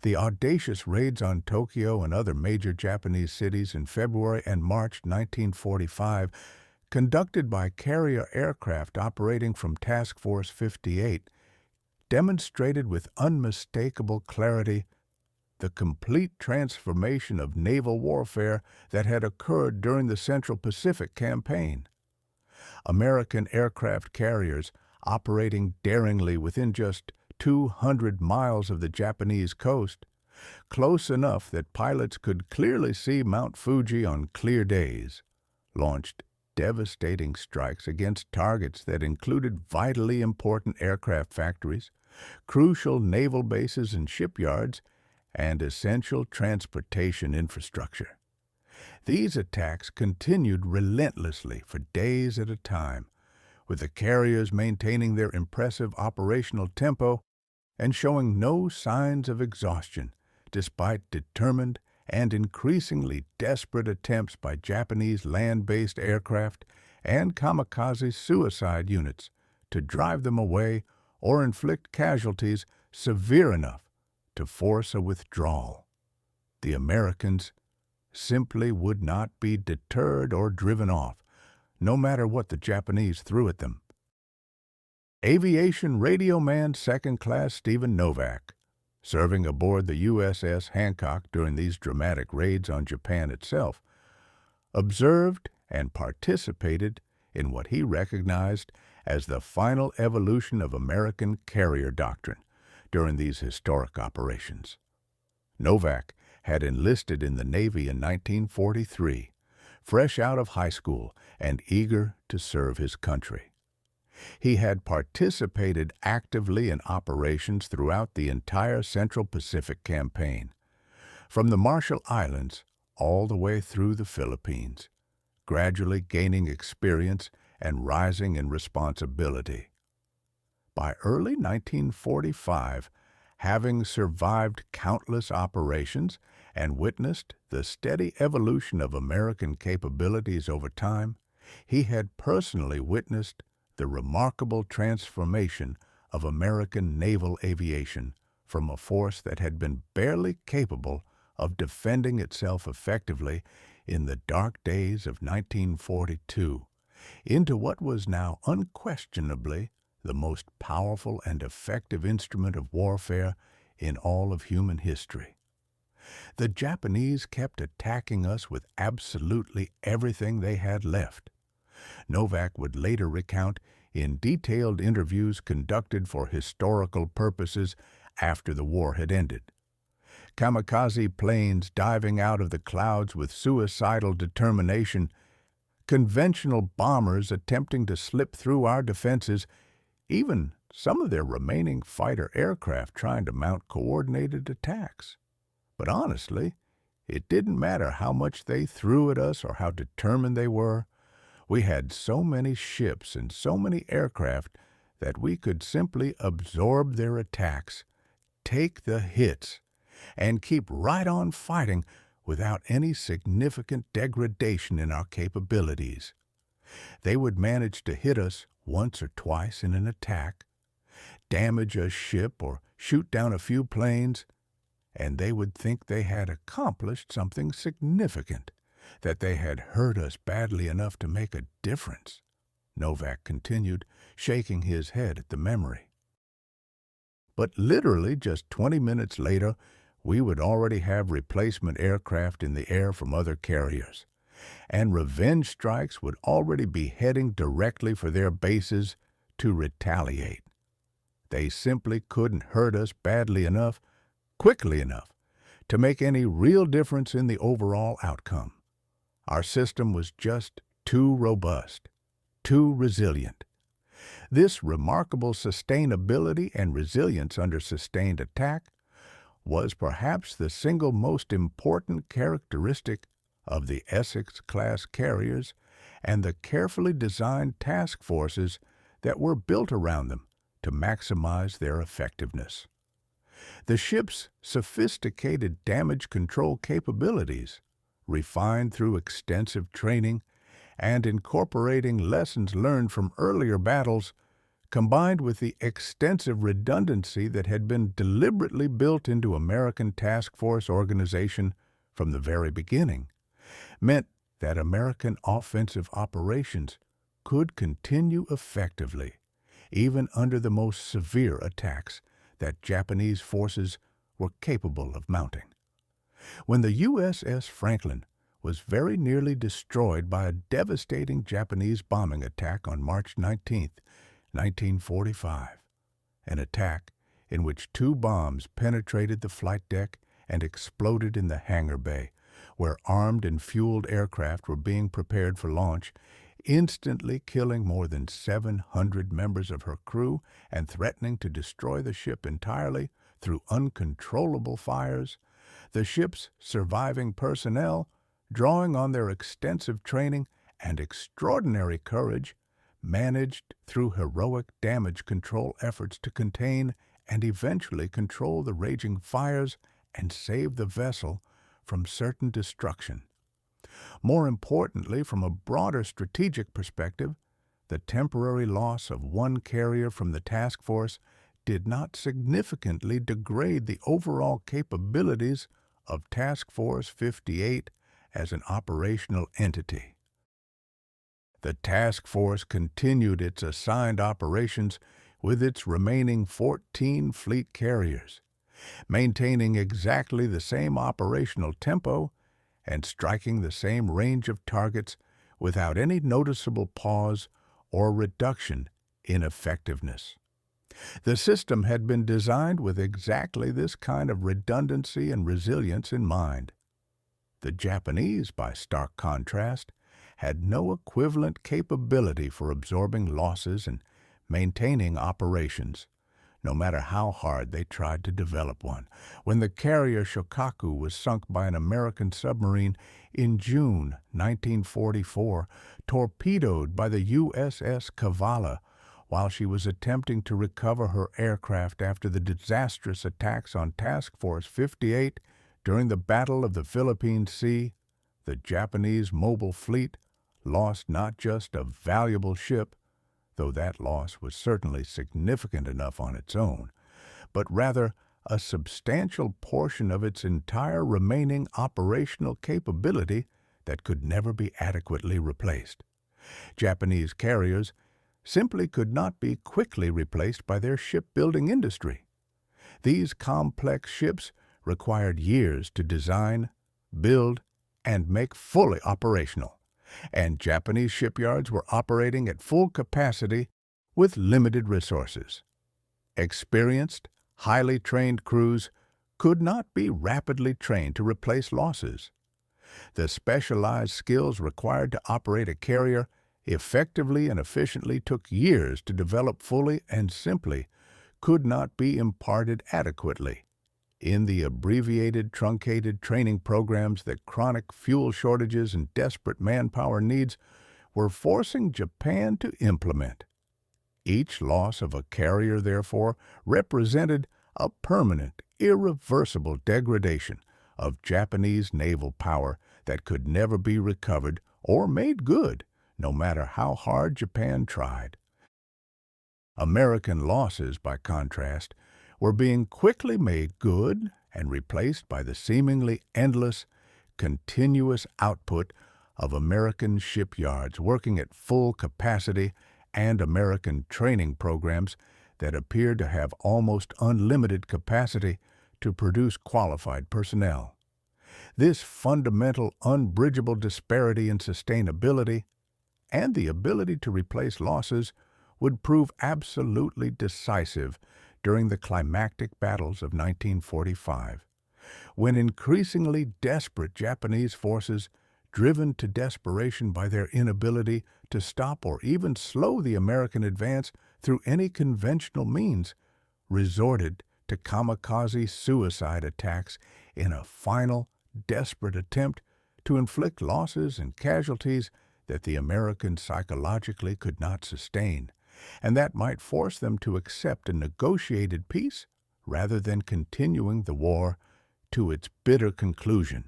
The audacious raids on Tokyo and other major Japanese cities in February and March 1945, conducted by carrier aircraft operating from Task Force 58, demonstrated with unmistakable clarity the complete transformation of naval warfare that had occurred during the Central Pacific Campaign. American aircraft carriers operating daringly within just 200 miles of the Japanese coast, close enough that pilots could clearly see Mount Fuji on clear days, launched devastating strikes against targets that included vitally important aircraft factories, crucial naval bases and shipyards, and essential transportation infrastructure. These attacks continued relentlessly for days at a time, with the carriers maintaining their impressive operational tempo and showing no signs of exhaustion, despite determined and increasingly desperate attempts by Japanese land-based aircraft and kamikaze suicide units to drive them away or inflict casualties severe enough to force a withdrawal. The Americans simply would not be deterred or driven off, no matter what the Japanese threw at them. Aviation Radio Man Second Class Stephen Novak, serving aboard the USS Hancock during these dramatic raids on Japan itself, observed and participated in what he recognized as the final evolution of American carrier doctrine during these historic operations. Novak had enlisted in the Navy in 1943, fresh out of high school and eager to serve his country. He had participated actively in operations throughout the entire Central Pacific Campaign, from the Marshall Islands all the way through the Philippines, gradually gaining experience and rising in responsibility. By early 1945, having survived countless operations and witnessed the steady evolution of American capabilities over time, he had personally witnessed the remarkable transformation of American naval aviation from a force that had been barely capable of defending itself effectively in the dark days of 1942 into what was now unquestionably the most powerful and effective instrument of warfare in all of human history. The Japanese kept attacking us with absolutely everything they had left. Novak would later recount in detailed interviews conducted for historical purposes after the war had ended. Kamikaze planes diving out of the clouds with suicidal determination, conventional bombers attempting to slip through our defenses, even some of their remaining fighter aircraft trying to mount coordinated attacks. But honestly, it didn't matter how much they threw at us or how determined they were. We had so many ships and so many aircraft that we could simply absorb their attacks, take the hits, and keep right on fighting without any significant degradation in our capabilities. They would manage to hit us once or twice in an attack, damage a ship or shoot down a few planes, and they would think they had accomplished something significant, that they had hurt us badly enough to make a difference. Novak continued, shaking his head at the memory. But literally just 20 minutes later, we would already have replacement aircraft in the air from other carriers, and revenge strikes would already be heading directly for their bases to retaliate. They simply couldn't hurt us badly enough, quickly enough, to make any real difference in the overall outcome. Our system was just too robust, too resilient. This remarkable sustainability and resilience under sustained attack was perhaps the single most important characteristic of the Essex-class carriers and the carefully designed task forces that were built around them to maximize their effectiveness. The ship's sophisticated damage control capabilities, refined through extensive training and incorporating lessons learned from earlier battles, combined with the extensive redundancy that had been deliberately built into American task force organization from the very beginning, meant that American offensive operations could continue effectively, even under the most severe attacks that Japanese forces were capable of mounting. When the USS Franklin was very nearly destroyed by a devastating Japanese bombing attack on March 19, 1945, an attack in which 2 bombs penetrated the flight deck and exploded in the hangar bay, where armed and fueled aircraft were being prepared for launch, instantly killing more than 700 members of her crew and threatening to destroy the ship entirely through uncontrollable fires. The ship's surviving personnel, drawing on their extensive training and extraordinary courage, managed through heroic damage control efforts to contain and eventually control the raging fires and save the vessel from certain destruction. More importantly, from a broader strategic perspective, the temporary loss of one carrier from the task force did not significantly degrade the overall capabilities of Task Force 58 as an operational entity. The task force continued its assigned operations with its remaining 14 fleet carriers, maintaining exactly the same operational tempo and striking the same range of targets without any noticeable pause or reduction in effectiveness. The system had been designed with exactly this kind of redundancy and resilience in mind. The Japanese, by stark contrast, had no equivalent capability for absorbing losses and maintaining operations, no matter how hard they tried to develop one. When the carrier Shokaku was sunk by an American submarine in June 1944, torpedoed by the USS Kavala while she was attempting to recover her aircraft after the disastrous attacks on Task Force 58 during the Battle of the Philippine Sea, the Japanese mobile fleet lost not just a valuable ship, though that loss was certainly significant enough on its own, but rather a substantial portion of its entire remaining operational capability that could never be adequately replaced. Japanese carriers simply could not be quickly replaced by their shipbuilding industry. These complex ships required years to design, build, and make fully operational, and Japanese shipyards were operating at full capacity with limited resources. Experienced, highly trained crews could not be rapidly trained to replace losses. The specialized skills required to operate a carrier effectively and efficiently took years to develop fully and simply could not be imparted adequately in the abbreviated, truncated training programs that chronic fuel shortages and desperate manpower needs were forcing Japan to implement. Each loss of a carrier, therefore, represented a permanent, irreversible degradation of Japanese naval power that could never be recovered or made good, no matter how hard Japan tried. American losses, by contrast, were being quickly made good and replaced by the seemingly endless, continuous output of American shipyards working at full capacity and American training programs that appeared to have almost unlimited capacity to produce qualified personnel. This fundamental, unbridgeable disparity in sustainability and the ability to replace losses would prove absolutely decisive during the climactic battles of 1945, when increasingly desperate Japanese forces, driven to desperation by their inability to stop or even slow the American advance through any conventional means, resorted to kamikaze suicide attacks in a final, desperate attempt to inflict losses and casualties that the Americans psychologically could not sustain, and that might force them to accept a negotiated peace rather than continuing the war to its bitter conclusion.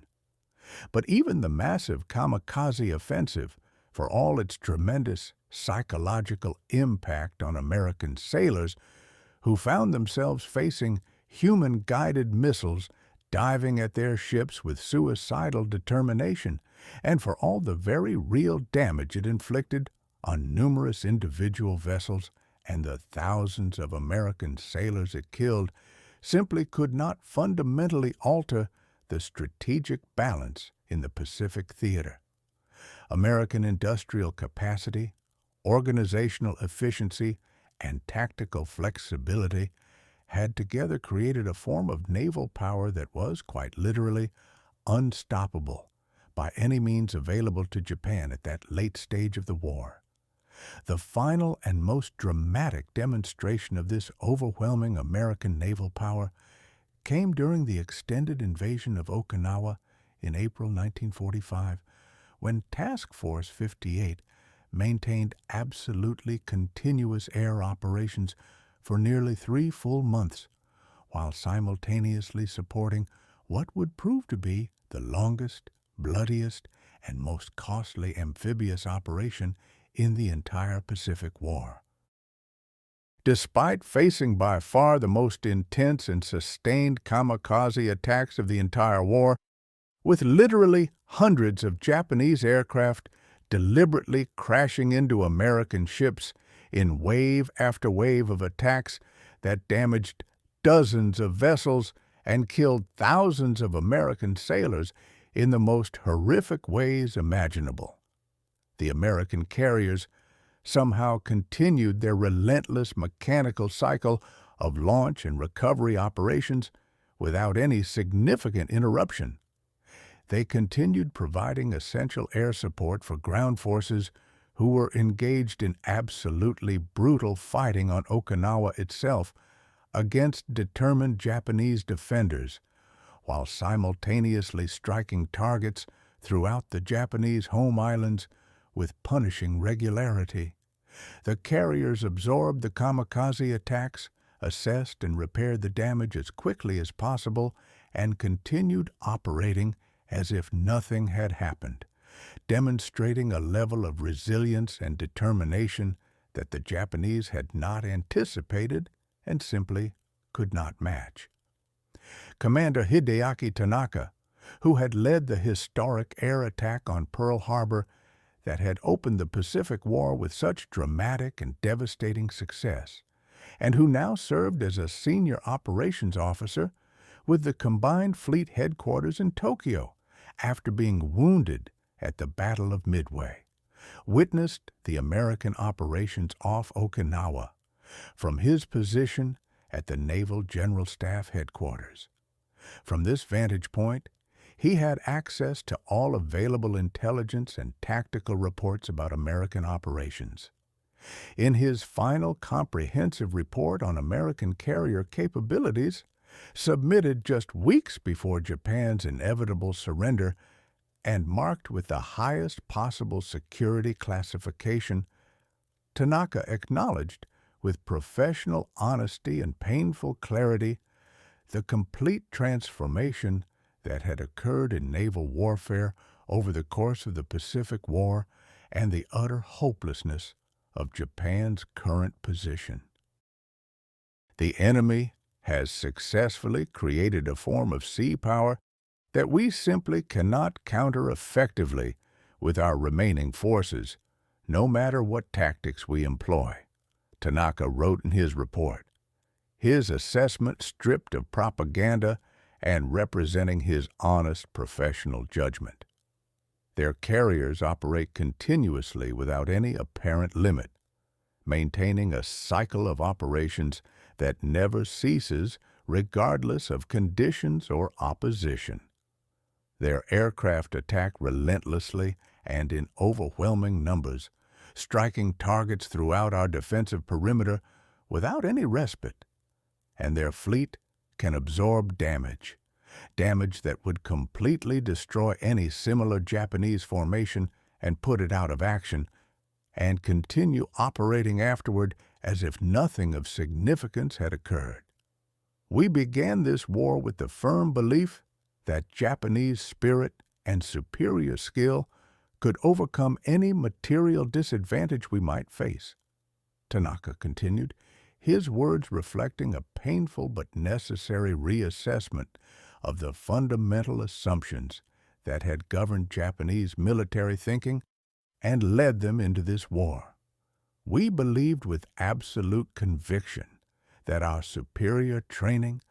But even the massive kamikaze offensive, for all its tremendous psychological impact on American sailors who found themselves facing human-guided missiles diving at their ships with suicidal determination, and for all the very real damage it inflicted on numerous individual vessels and the thousands of American sailors it killed, simply could not fundamentally alter the strategic balance in the Pacific theater. American industrial capacity, organizational efficiency, and tactical flexibility had together created a form of naval power that was, quite literally, unstoppable by any means available to Japan at that late stage of the war. The final and most dramatic demonstration of this overwhelming American naval power came during the extended invasion of Okinawa in April 1945, when Task Force 58 maintained absolutely continuous air operations for nearly 3 full months, while simultaneously supporting what would prove to be the longest, bloodiest, and most costly amphibious operation in the entire Pacific War. Despite facing by far the most intense and sustained kamikaze attacks of the entire war, with literally hundreds of Japanese aircraft deliberately crashing into American ships in wave after wave of attacks that damaged dozens of vessels and killed thousands of American sailors in the most horrific ways imaginable. The American carriers somehow continued their relentless mechanical cycle of launch and recovery operations without any significant interruption. They continued providing essential air support for ground forces who were engaged in absolutely brutal fighting on Okinawa itself against determined Japanese defenders, while simultaneously striking targets throughout the Japanese home islands with punishing regularity. The carriers absorbed the kamikaze attacks, assessed and repaired the damage as quickly as possible, and continued operating as if nothing had happened, demonstrating a level of resilience and determination that the Japanese had not anticipated and simply could not match. Commander Hideaki Tanaka, who had led the historic air attack on Pearl Harbor that had opened the Pacific War with such dramatic and devastating success, and who now served as a senior operations officer with the Combined Fleet headquarters in Tokyo after being wounded at the Battle of Midway, witnessed the American operations off Okinawa from his position at the Naval General Staff headquarters. From this vantage point, he had access to all available intelligence and tactical reports about American operations. In his final comprehensive report on American carrier capabilities, submitted just weeks before Japan's inevitable surrender and marked with the highest possible security classification, Tanaka acknowledged with professional honesty and painful clarity the complete transformation that had occurred in naval warfare over the course of the Pacific War and the utter hopelessness of Japan's current position. The enemy has successfully created a form of sea power that we simply cannot counter effectively with our remaining forces, no matter what tactics we employ, Tanaka wrote in his report, his assessment stripped of propaganda and representing his honest professional judgment. Their carriers operate continuously without any apparent limit, maintaining a cycle of operations that never ceases regardless of conditions or opposition. Their aircraft attack relentlessly and in overwhelming numbers, striking targets throughout our defensive perimeter without any respite, and their fleet can absorb damage that would completely destroy any similar Japanese formation and put it out of action, and continue operating afterward as if nothing of significance had occurred. We began this war with the firm belief that Japanese spirit and superior skill could overcome any material disadvantage we might face, Tanaka continued, his words reflecting a painful but necessary reassessment of the fundamental assumptions that had governed Japanese military thinking and led them into this war. We believed with absolute conviction that our superior training,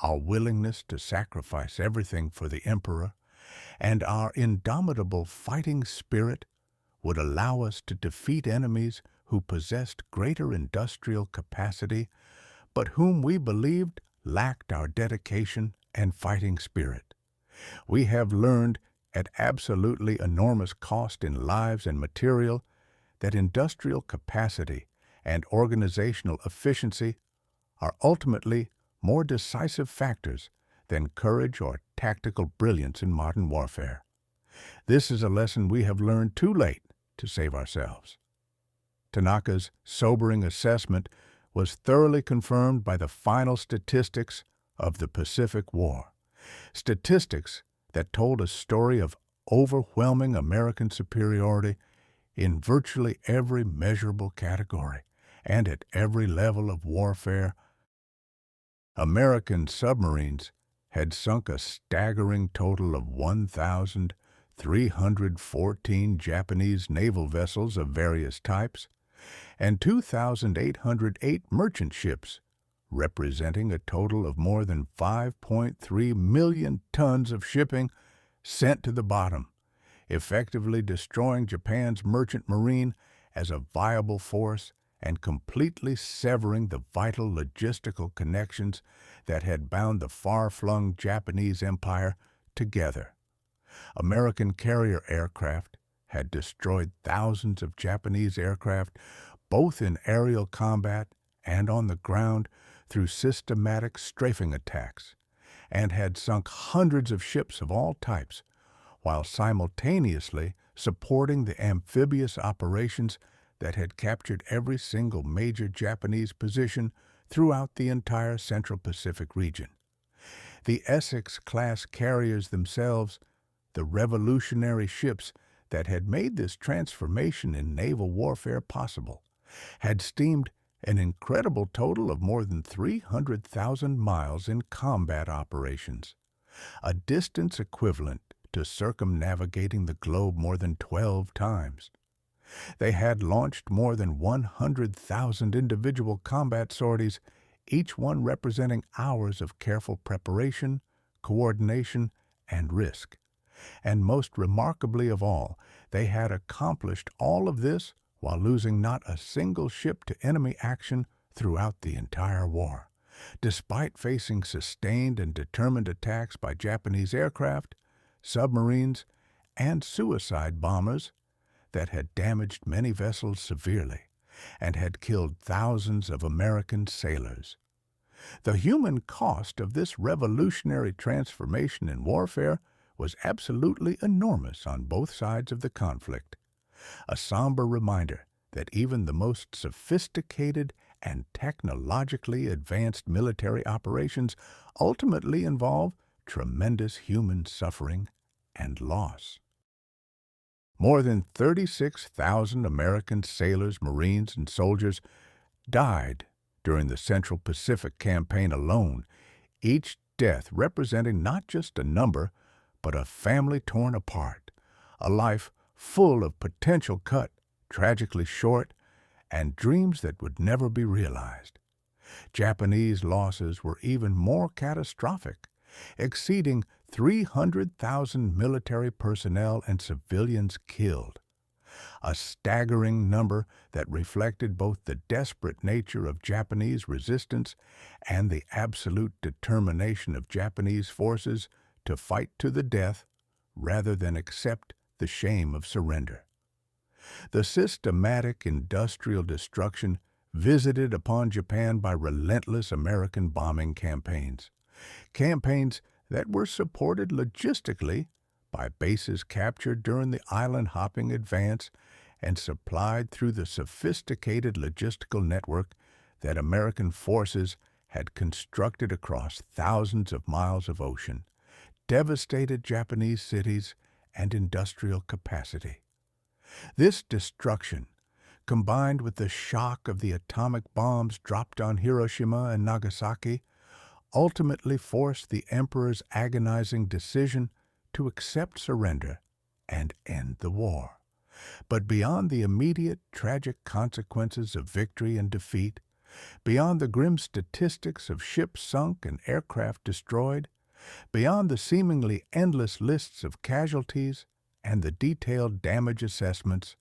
our willingness to sacrifice everything for the Emperor, and our indomitable fighting spirit would allow us to defeat enemies who possessed greater industrial capacity, but whom we believed lacked our dedication and fighting spirit. We have learned at absolutely enormous cost in lives and material that industrial capacity and organizational efficiency are ultimately more decisive factors than courage or tactical brilliance in modern warfare. This is a lesson we have learned too late to save ourselves. Tanaka's sobering assessment was thoroughly confirmed by the final statistics of the Pacific War, statistics that told a story of overwhelming American superiority in virtually every measurable category and at every level of warfare. American submarines had sunk a staggering total of 1,314 Japanese naval vessels of various types and 2,808 merchant ships, representing a total of more than 5.3 million tons of shipping sent to the bottom, effectively destroying Japan's merchant marine as a viable force and completely severing the vital logistical connections that had bound the far-flung Japanese empire together. American carrier aircraft had destroyed thousands of Japanese aircraft, both in aerial combat and on the ground through systematic strafing attacks, and had sunk hundreds of ships of all types, while simultaneously supporting the amphibious operations that had captured every single major Japanese position throughout the entire Central Pacific region. The Essex-class carriers themselves, the revolutionary ships that had made this transformation in naval warfare possible, had steamed an incredible total of more than 300,000 miles in combat operations, a distance equivalent to circumnavigating the globe more than 12 times. They had launched more than 100,000 individual combat sorties, each one representing hours of careful preparation, coordination, and risk. And most remarkably of all, they had accomplished all of this while losing not a single ship to enemy action throughout the entire war, despite facing sustained and determined attacks by Japanese aircraft, submarines, and suicide bombers that had damaged many vessels severely and had killed thousands of American sailors. The human cost of this revolutionary transformation in warfare was absolutely enormous on both sides of the conflict, a somber reminder that even the most sophisticated and technologically advanced military operations ultimately involve tremendous human suffering and loss. More than 36,000 American sailors, Marines, and soldiers died during the Central Pacific Campaign alone, each death representing not just a number, but a family torn apart, a life full of potential cut tragically short, and dreams that would never be realized. Japanese losses were even more catastrophic, exceeding 300,000 military personnel and civilians killed, a staggering number that reflected both the desperate nature of Japanese resistance and the absolute determination of Japanese forces to fight to the death rather than accept the shame of surrender. The systematic industrial destruction visited upon Japan by relentless American bombing campaigns that were supported logistically by bases captured during the island-hopping advance and supplied through the sophisticated logistical network that American forces had constructed across thousands of miles of ocean, devastated Japanese cities and industrial capacity. This destruction, combined with the shock of the atomic bombs dropped on Hiroshima and Nagasaki, ultimately forced the emperor's agonizing decision to accept surrender and end the war. But beyond the immediate tragic consequences of victory and defeat, beyond the grim statistics of ships sunk and aircraft destroyed, beyond the seemingly endless lists of casualties and the detailed damage assessments,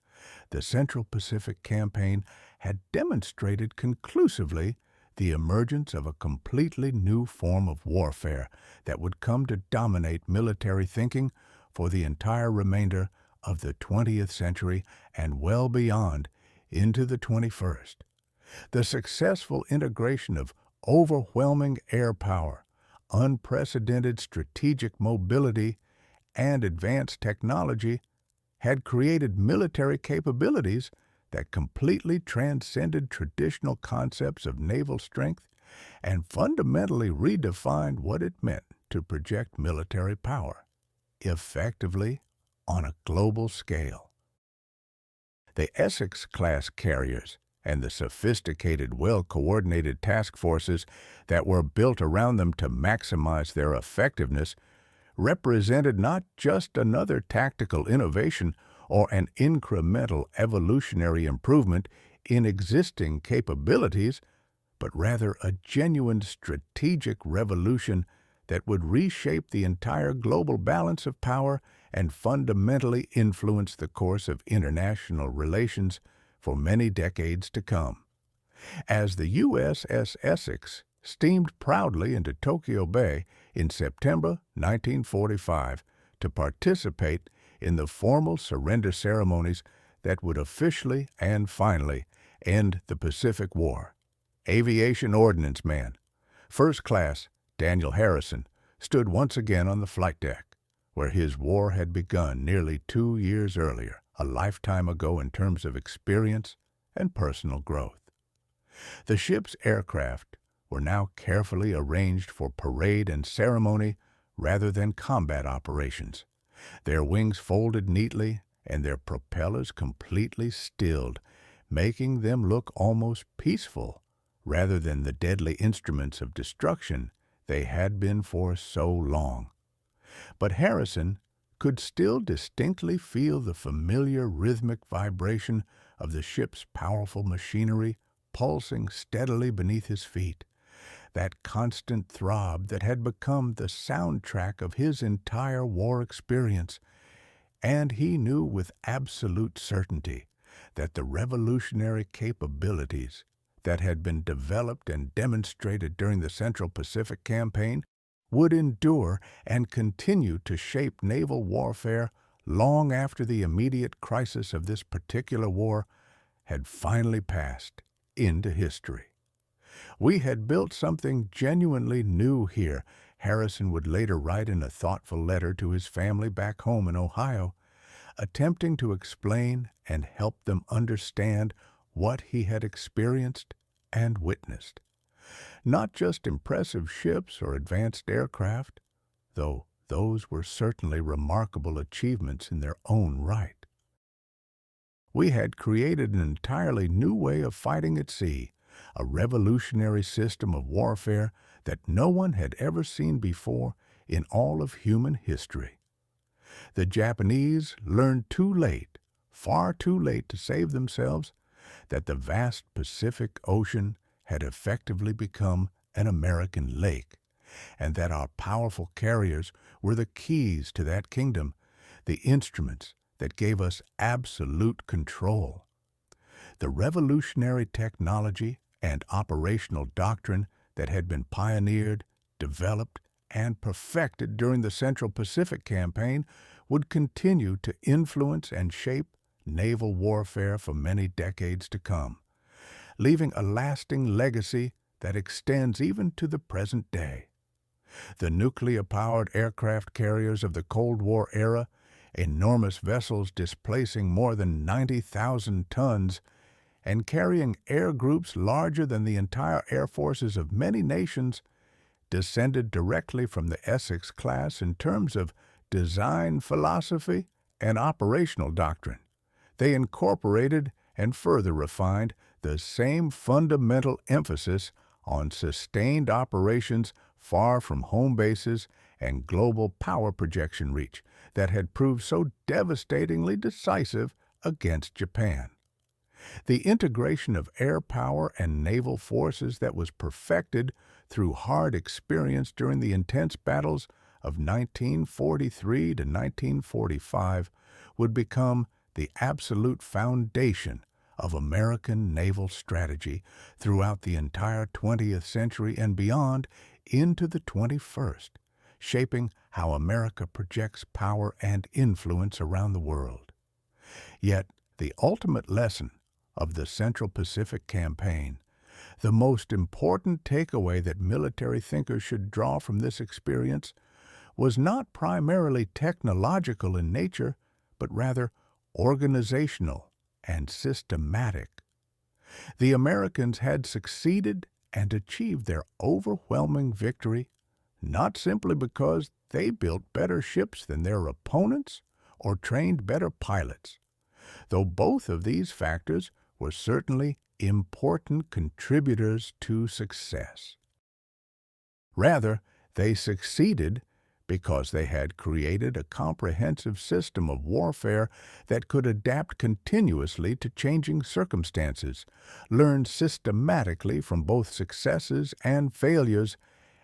the Central Pacific Campaign had demonstrated conclusively the emergence of a completely new form of warfare that would come to dominate military thinking for the entire remainder of the 20th century and well beyond into the 21st. The successful integration of overwhelming air power, unprecedented strategic mobility, and advanced technology had created military capabilities that completely transcended traditional concepts of naval strength and fundamentally redefined what it meant to project military power, effectively on a global scale. The Essex-class carriers and the sophisticated, well-coordinated task forces that were built around them to maximize their effectiveness represented not just another tactical innovation or an incremental evolutionary improvement in existing capabilities, but rather a genuine strategic revolution that would reshape the entire global balance of power and fundamentally influence the course of international relations for many decades to come. As the USS Essex steamed proudly into Tokyo Bay in September 1945 to participate in the formal surrender ceremonies that would officially and finally end the Pacific War, Aviation Ordnance Man, First Class Daniel Harrison, stood once again on the flight deck, where his war had begun nearly 2 years earlier, a lifetime ago in terms of experience and personal growth. The ship's aircraft were now carefully arranged for parade and ceremony rather than combat operations, their wings folded neatly and their propellers completely stilled, making them look almost peaceful rather than the deadly instruments of destruction they had been for so long. But Harrison could still distinctly feel the familiar rhythmic vibration of the ship's powerful machinery pulsing steadily beneath his feet, that constant throb that had become the soundtrack of his entire war experience, and he knew with absolute certainty that the revolutionary capabilities that had been developed and demonstrated during the Central Pacific Campaign would endure and continue to shape naval warfare long after the immediate crisis of this particular war had finally passed into history. We had built something genuinely new here, Harrison would later write in a thoughtful letter to his family back home in Ohio, attempting to explain and help them understand what he had experienced and witnessed. Not just impressive ships or advanced aircraft, though those were certainly remarkable achievements in their own right. We had created an entirely new way of fighting at sea, a revolutionary system of warfare that no one had ever seen before in all of human history. The Japanese learned too late, far too late to save themselves, that the vast Pacific Ocean had effectively become an American lake, and that our powerful carriers were the keys to that kingdom, the instruments that gave us absolute control. The revolutionary technology and operational doctrine that had been pioneered, developed, and perfected during the Central Pacific Campaign would continue to influence and shape naval warfare for many decades to come, leaving a lasting legacy that extends even to the present day. The nuclear-powered aircraft carriers of the Cold War era, enormous vessels displacing more than 90,000 tons and carrying air groups larger than the entire air forces of many nations, descended directly from the Essex-class in terms of design philosophy and operational doctrine. They incorporated and further refined the same fundamental emphasis on sustained operations far from home bases and global power projection reach that had proved so devastatingly decisive against Japan. The integration of air power and naval forces that was perfected through hard experience during the intense battles of 1943 to 1945 would become the absolute foundation of American naval strategy throughout the entire 20th century and beyond into the 21st, shaping how America projects power and influence around the world. Yet, the ultimate lesson of the Central Pacific Campaign, the most important takeaway that military thinkers should draw from this experience, was not primarily technological in nature, but rather organizational and systematic. The Americans had succeeded and achieved their overwhelming victory not simply because they built better ships than their opponents or trained better pilots, though both of these factors were certainly important contributors to success. Rather, they succeeded because they had created a comprehensive system of warfare that could adapt continuously to changing circumstances, learn systematically from both successes and failures,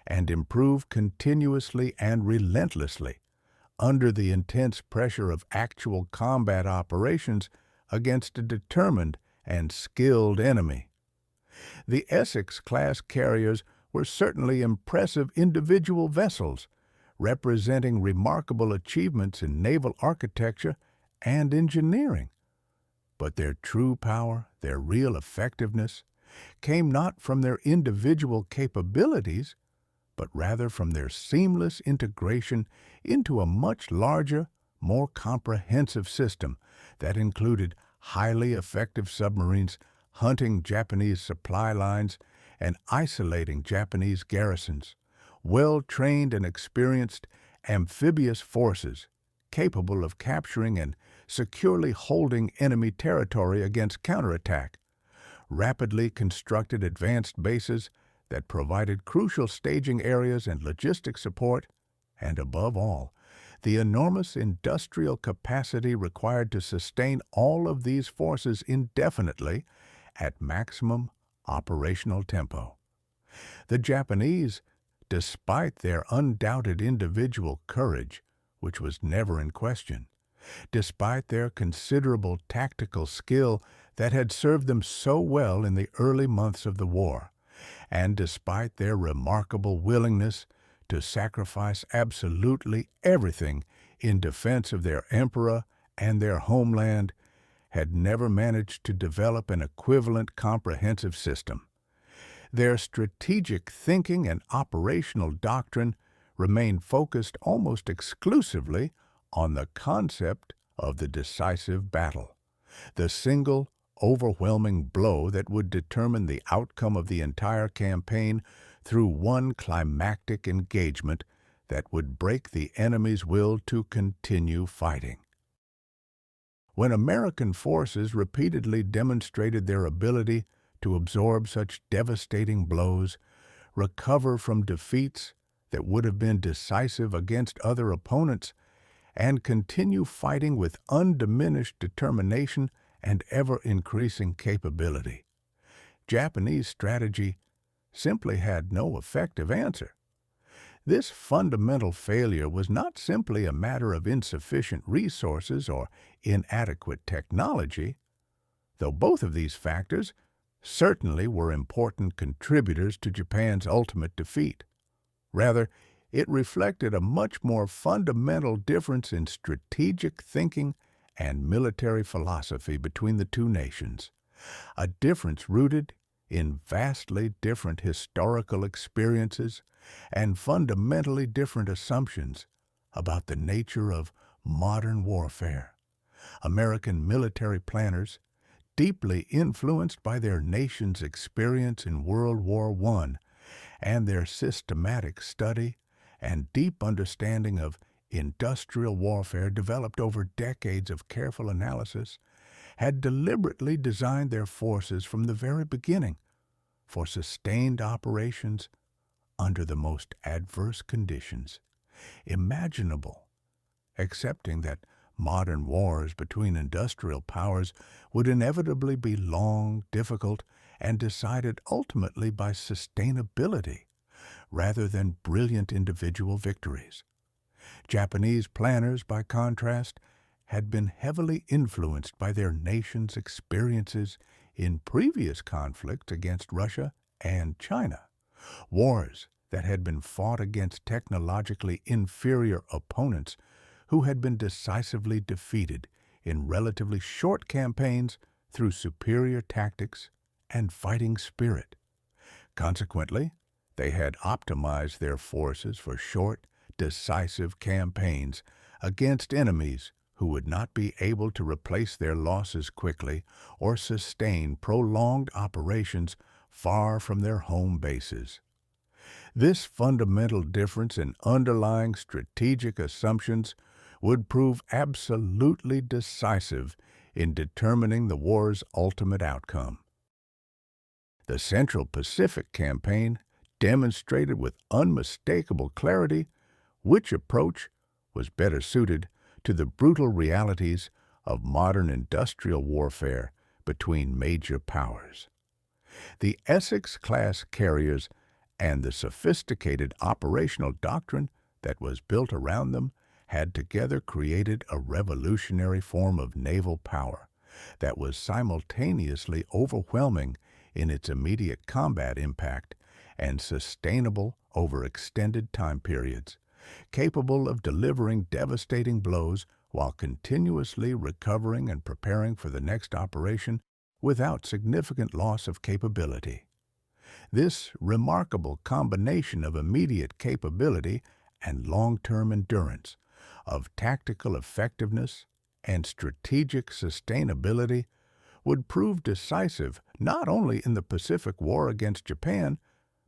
and improve continuously and relentlessly under the intense pressure of actual combat operations against a determined and skilled enemy. The Essex-class carriers were certainly impressive individual vessels, representing remarkable achievements in naval architecture and engineering. But their true power, their real effectiveness, came not from their individual capabilities, but rather from their seamless integration into a much larger, more comprehensive system that included highly effective submarines hunting Japanese supply lines and isolating Japanese garrisons, well-trained and experienced amphibious forces capable of capturing and securely holding enemy territory against counterattack, rapidly constructed advanced bases that provided crucial staging areas and logistic support, and above all, the enormous industrial capacity required to sustain all of these forces indefinitely at maximum operational tempo. The Japanese, despite their undoubted individual courage, which was never in question, despite their considerable tactical skill that had served them so well in the early months of the war, and despite their remarkable willingness to sacrifice absolutely everything in defense of their emperor and their homeland, had never managed to develop an equivalent comprehensive system. Their strategic thinking and operational doctrine remained focused almost exclusively on the concept of the decisive battle, the single, overwhelming blow that would determine the outcome of the entire campaign through one climactic engagement that would break the enemy's will to continue fighting. When American forces repeatedly demonstrated their ability to absorb such devastating blows, recover from defeats that would have been decisive against other opponents, and continue fighting with undiminished determination and ever-increasing capability, Japanese strategy simply had no effective answer. This fundamental failure was not simply a matter of insufficient resources or inadequate technology, though both of these factors certainly were important contributors to Japan's ultimate defeat. Rather, it reflected a much more fundamental difference in strategic thinking and military philosophy between the two nations, a difference rooted in vastly different historical experiences and fundamentally different assumptions about the nature of modern warfare. American military planners, deeply influenced by their nation's experience in World War I and their systematic study and deep understanding of industrial warfare developed over decades of careful analysis, had deliberately designed their forces from the very beginning for sustained operations under the most adverse conditions imaginable, accepting that modern wars between industrial powers would inevitably be long, difficult, and decided ultimately by sustainability rather than brilliant individual victories. Japanese planners, by contrast, had been heavily influenced by their nation's experiences in previous conflicts against Russia and China, wars that had been fought against technologically inferior opponents who had been decisively defeated in relatively short campaigns through superior tactics and fighting spirit. Consequently, they had optimized their forces for short, decisive campaigns against enemies who would not be able to replace their losses quickly or sustain prolonged operations far from their home bases. This fundamental difference in underlying strategic assumptions would prove absolutely decisive in determining the war's ultimate outcome. The Central Pacific Campaign demonstrated with unmistakable clarity which approach was better suited to the brutal realities of modern industrial warfare between major powers. The Essex-class carriers and the sophisticated operational doctrine that was built around them had together created a revolutionary form of naval power that was simultaneously overwhelming in its immediate combat impact and sustainable over extended time periods, capable of delivering devastating blows while continuously recovering and preparing for the next operation without significant loss of capability. This remarkable combination of immediate capability and long-term endurance, of tactical effectiveness and strategic sustainability, would prove decisive not only in the Pacific War against Japan,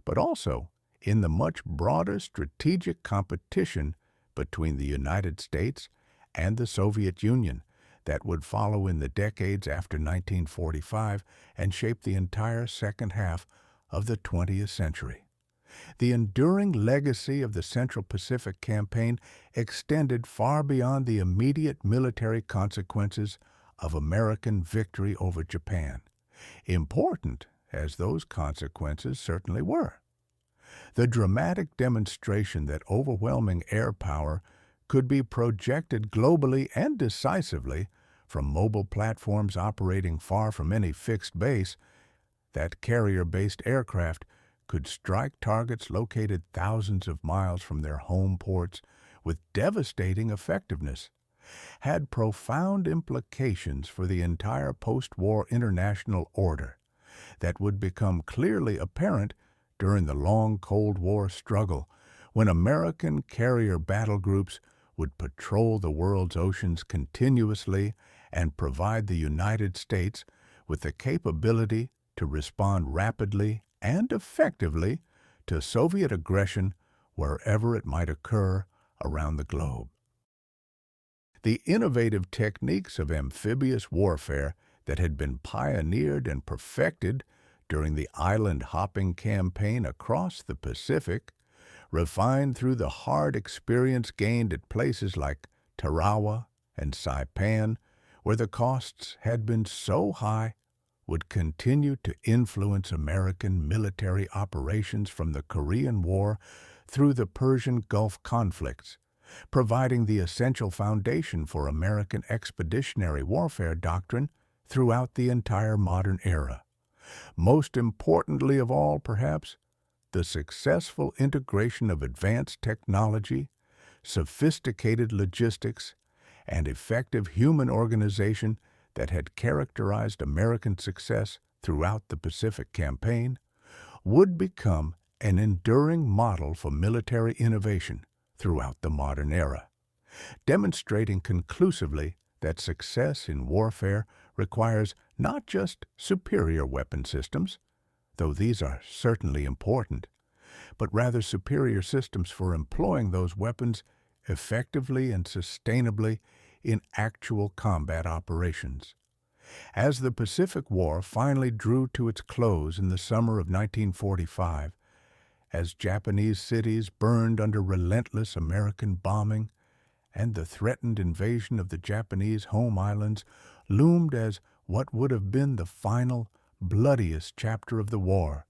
but also in the much broader strategic competition between the United States and the Soviet Union that would follow in the decades after 1945 and shape the entire second half of the 20th century. The enduring legacy of the Central Pacific Campaign extended far beyond the immediate military consequences of American victory over Japan, important as those consequences certainly were. The dramatic demonstration that overwhelming air power could be projected globally and decisively from mobile platforms operating far from any fixed base, that carrier-based aircraft could strike targets located thousands of miles from their home ports with devastating effectiveness, had profound implications for the entire post-war international order that would become clearly apparent during the long Cold War struggle, when American carrier battle groups would patrol the world's oceans continuously and provide the United States with the capability to respond rapidly and effectively to Soviet aggression wherever it might occur around the globe. The innovative techniques of amphibious warfare that had been pioneered and perfected during the island-hopping campaign across the Pacific, refined through the hard experience gained at places like Tarawa and Saipan, where the costs had been so high, would continue to influence American military operations from the Korean War through the Persian Gulf conflicts, providing the essential foundation for American expeditionary warfare doctrine throughout the entire modern era. Most importantly of all, perhaps, the successful integration of advanced technology, sophisticated logistics, and effective human organization that had characterized American success throughout the Pacific Campaign would become an enduring model for military innovation throughout the modern era, demonstrating conclusively that success in warfare requires not just superior weapon systems, though these are certainly important, but rather superior systems for employing those weapons effectively and sustainably in actual combat operations. As the Pacific War finally drew to its close in the summer of 1945, as Japanese cities burned under relentless American bombing, and the threatened invasion of the Japanese home islands loomed as what would have been the final, bloodiest chapter of the war,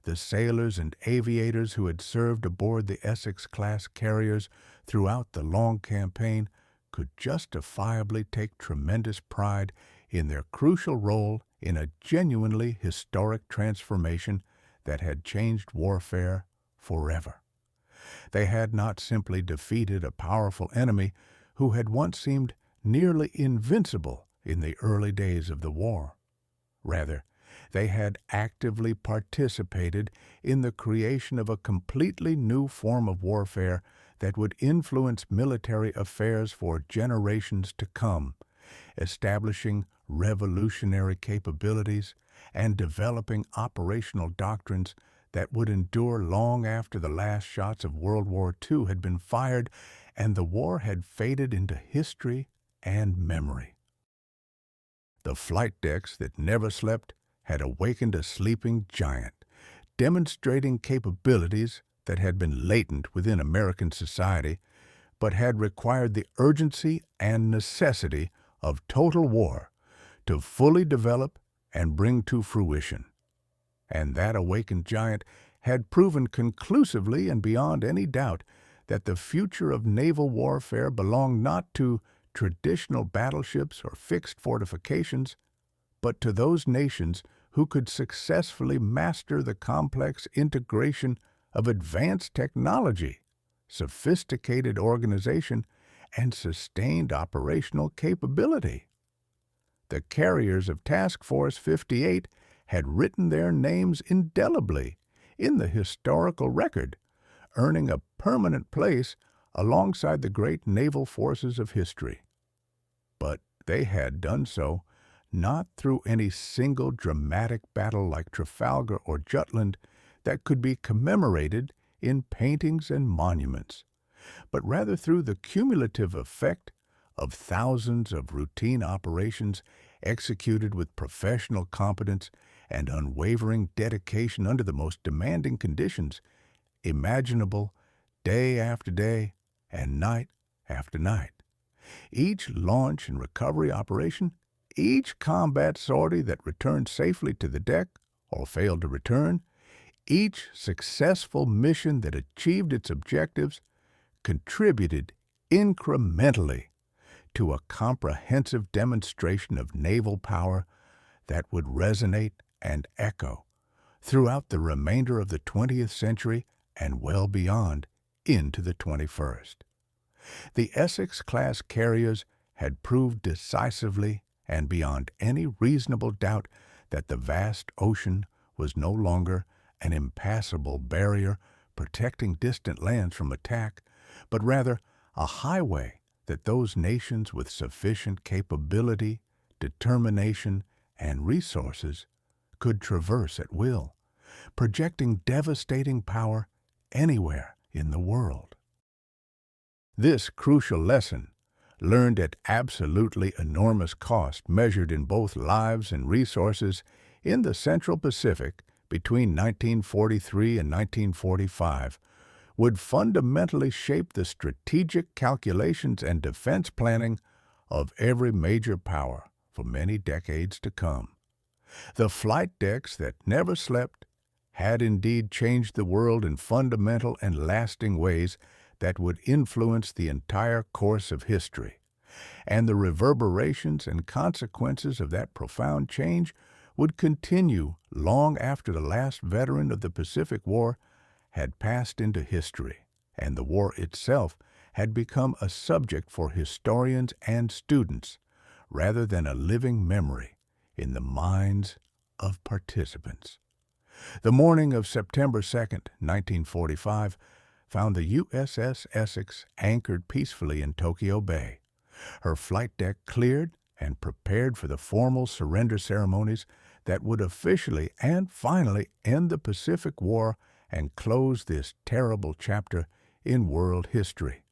the sailors and aviators who had served aboard the Essex-class carriers throughout the long campaign could justifiably take tremendous pride in their crucial role in a genuinely historic transformation that had changed warfare forever. They had not simply defeated a powerful enemy who had once seemed nearly invincible in the early days of the war. Rather, they had actively participated in the creation of a completely new form of warfare that would influence military affairs for generations to come, establishing revolutionary capabilities and developing operational doctrines that would endure long after the last shots of World War II had been fired and the war had faded into history and memory. The flight decks that never slept had awakened a sleeping giant, demonstrating capabilities that had been latent within American society, but had required the urgency and necessity of total war to fully develop and bring to fruition. And that awakened giant had proven conclusively and beyond any doubt that the future of naval warfare belonged not to traditional battleships or fixed fortifications, but to those nations who could successfully master the complex integration of advanced technology, sophisticated organization, and sustained operational capability. The carriers of Task Force 58 had written their names indelibly in the historical record, earning a permanent place alongside the great naval forces of history. But they had done so not through any single dramatic battle like Trafalgar or Jutland that could be commemorated in paintings and monuments, but rather through the cumulative effect of thousands of routine operations executed with professional competence and unwavering dedication under the most demanding conditions imaginable, day after day and night after night. Each launch and recovery operation, each combat sortie that returned safely to the deck or failed to return, each successful mission that achieved its objectives contributed incrementally to a comprehensive demonstration of naval power that would resonate and echo throughout the remainder of the 20th century and well beyond into the 21st. The Essex-class carriers had proved decisively and beyond any reasonable doubt that the vast ocean was no longer an impassable barrier protecting distant lands from attack, but rather a highway that those nations with sufficient capability, determination, and resources could traverse at will, projecting devastating power anywhere in the world. This crucial lesson, learned at absolutely enormous cost measured in both lives and resources in the Central Pacific between 1943 and 1945, would fundamentally shape the strategic calculations and defense planning of every major power for many decades to come. The flight decks that never slept had indeed changed the world in fundamental and lasting ways that would influence the entire course of history, and the reverberations and consequences of that profound change would continue long after the last veteran of the Pacific War had passed into history, and the war itself had become a subject for historians and students, rather than a living memory in the minds of participants. The morning of September 2nd, 1945, found the USS Essex anchored peacefully in Tokyo Bay, her flight deck cleared and prepared for the formal surrender ceremonies that would officially and finally end the Pacific War and close this terrible chapter in world history.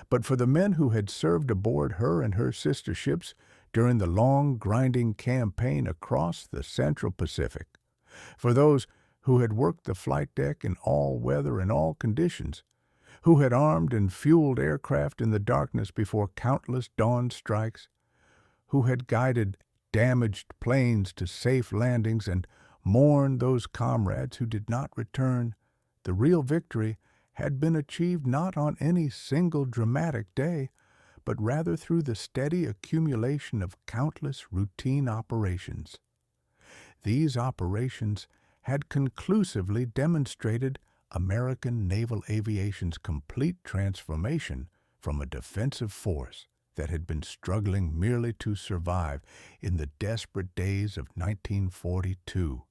But for the men who had served aboard her and her sister ships during the long, grinding campaign across the Central Pacific, for those who had worked the flight deck in all weather and all conditions, who had armed and fueled aircraft in the darkness before countless dawn strikes, who had guided damaged planes to safe landings and mourned those comrades who did not return, the real victory had been achieved not on any single dramatic day, but rather through the steady accumulation of countless routine operations. These operations had conclusively demonstrated American naval aviation's complete transformation from a defensive force that had been struggling merely to survive in the desperate days of 1942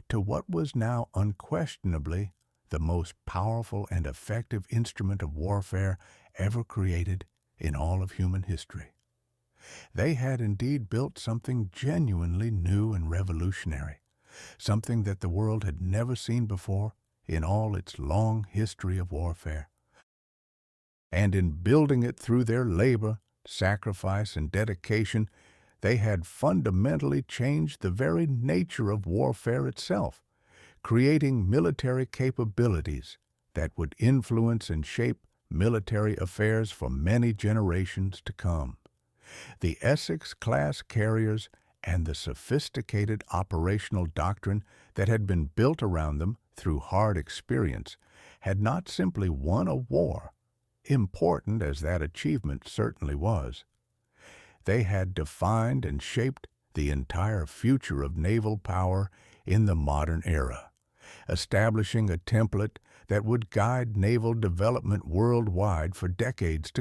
to what was now unquestionably the most powerful and effective instrument of warfare ever created in all of human history. They had indeed built something genuinely new and revolutionary, something that the world had never seen before in all its long history of warfare. And in building it through their labor, sacrifice, and dedication, they had fundamentally changed the very nature of warfare itself, creating military capabilities that would influence and shape military affairs for many generations to come. The Essex-class carriers and the sophisticated operational doctrine that had been built around them through hard experience had not simply won a war, important as that achievement certainly was. They had defined and shaped the entire future of naval power in the modern era, establishing a template that would guide naval development worldwide for decades to come.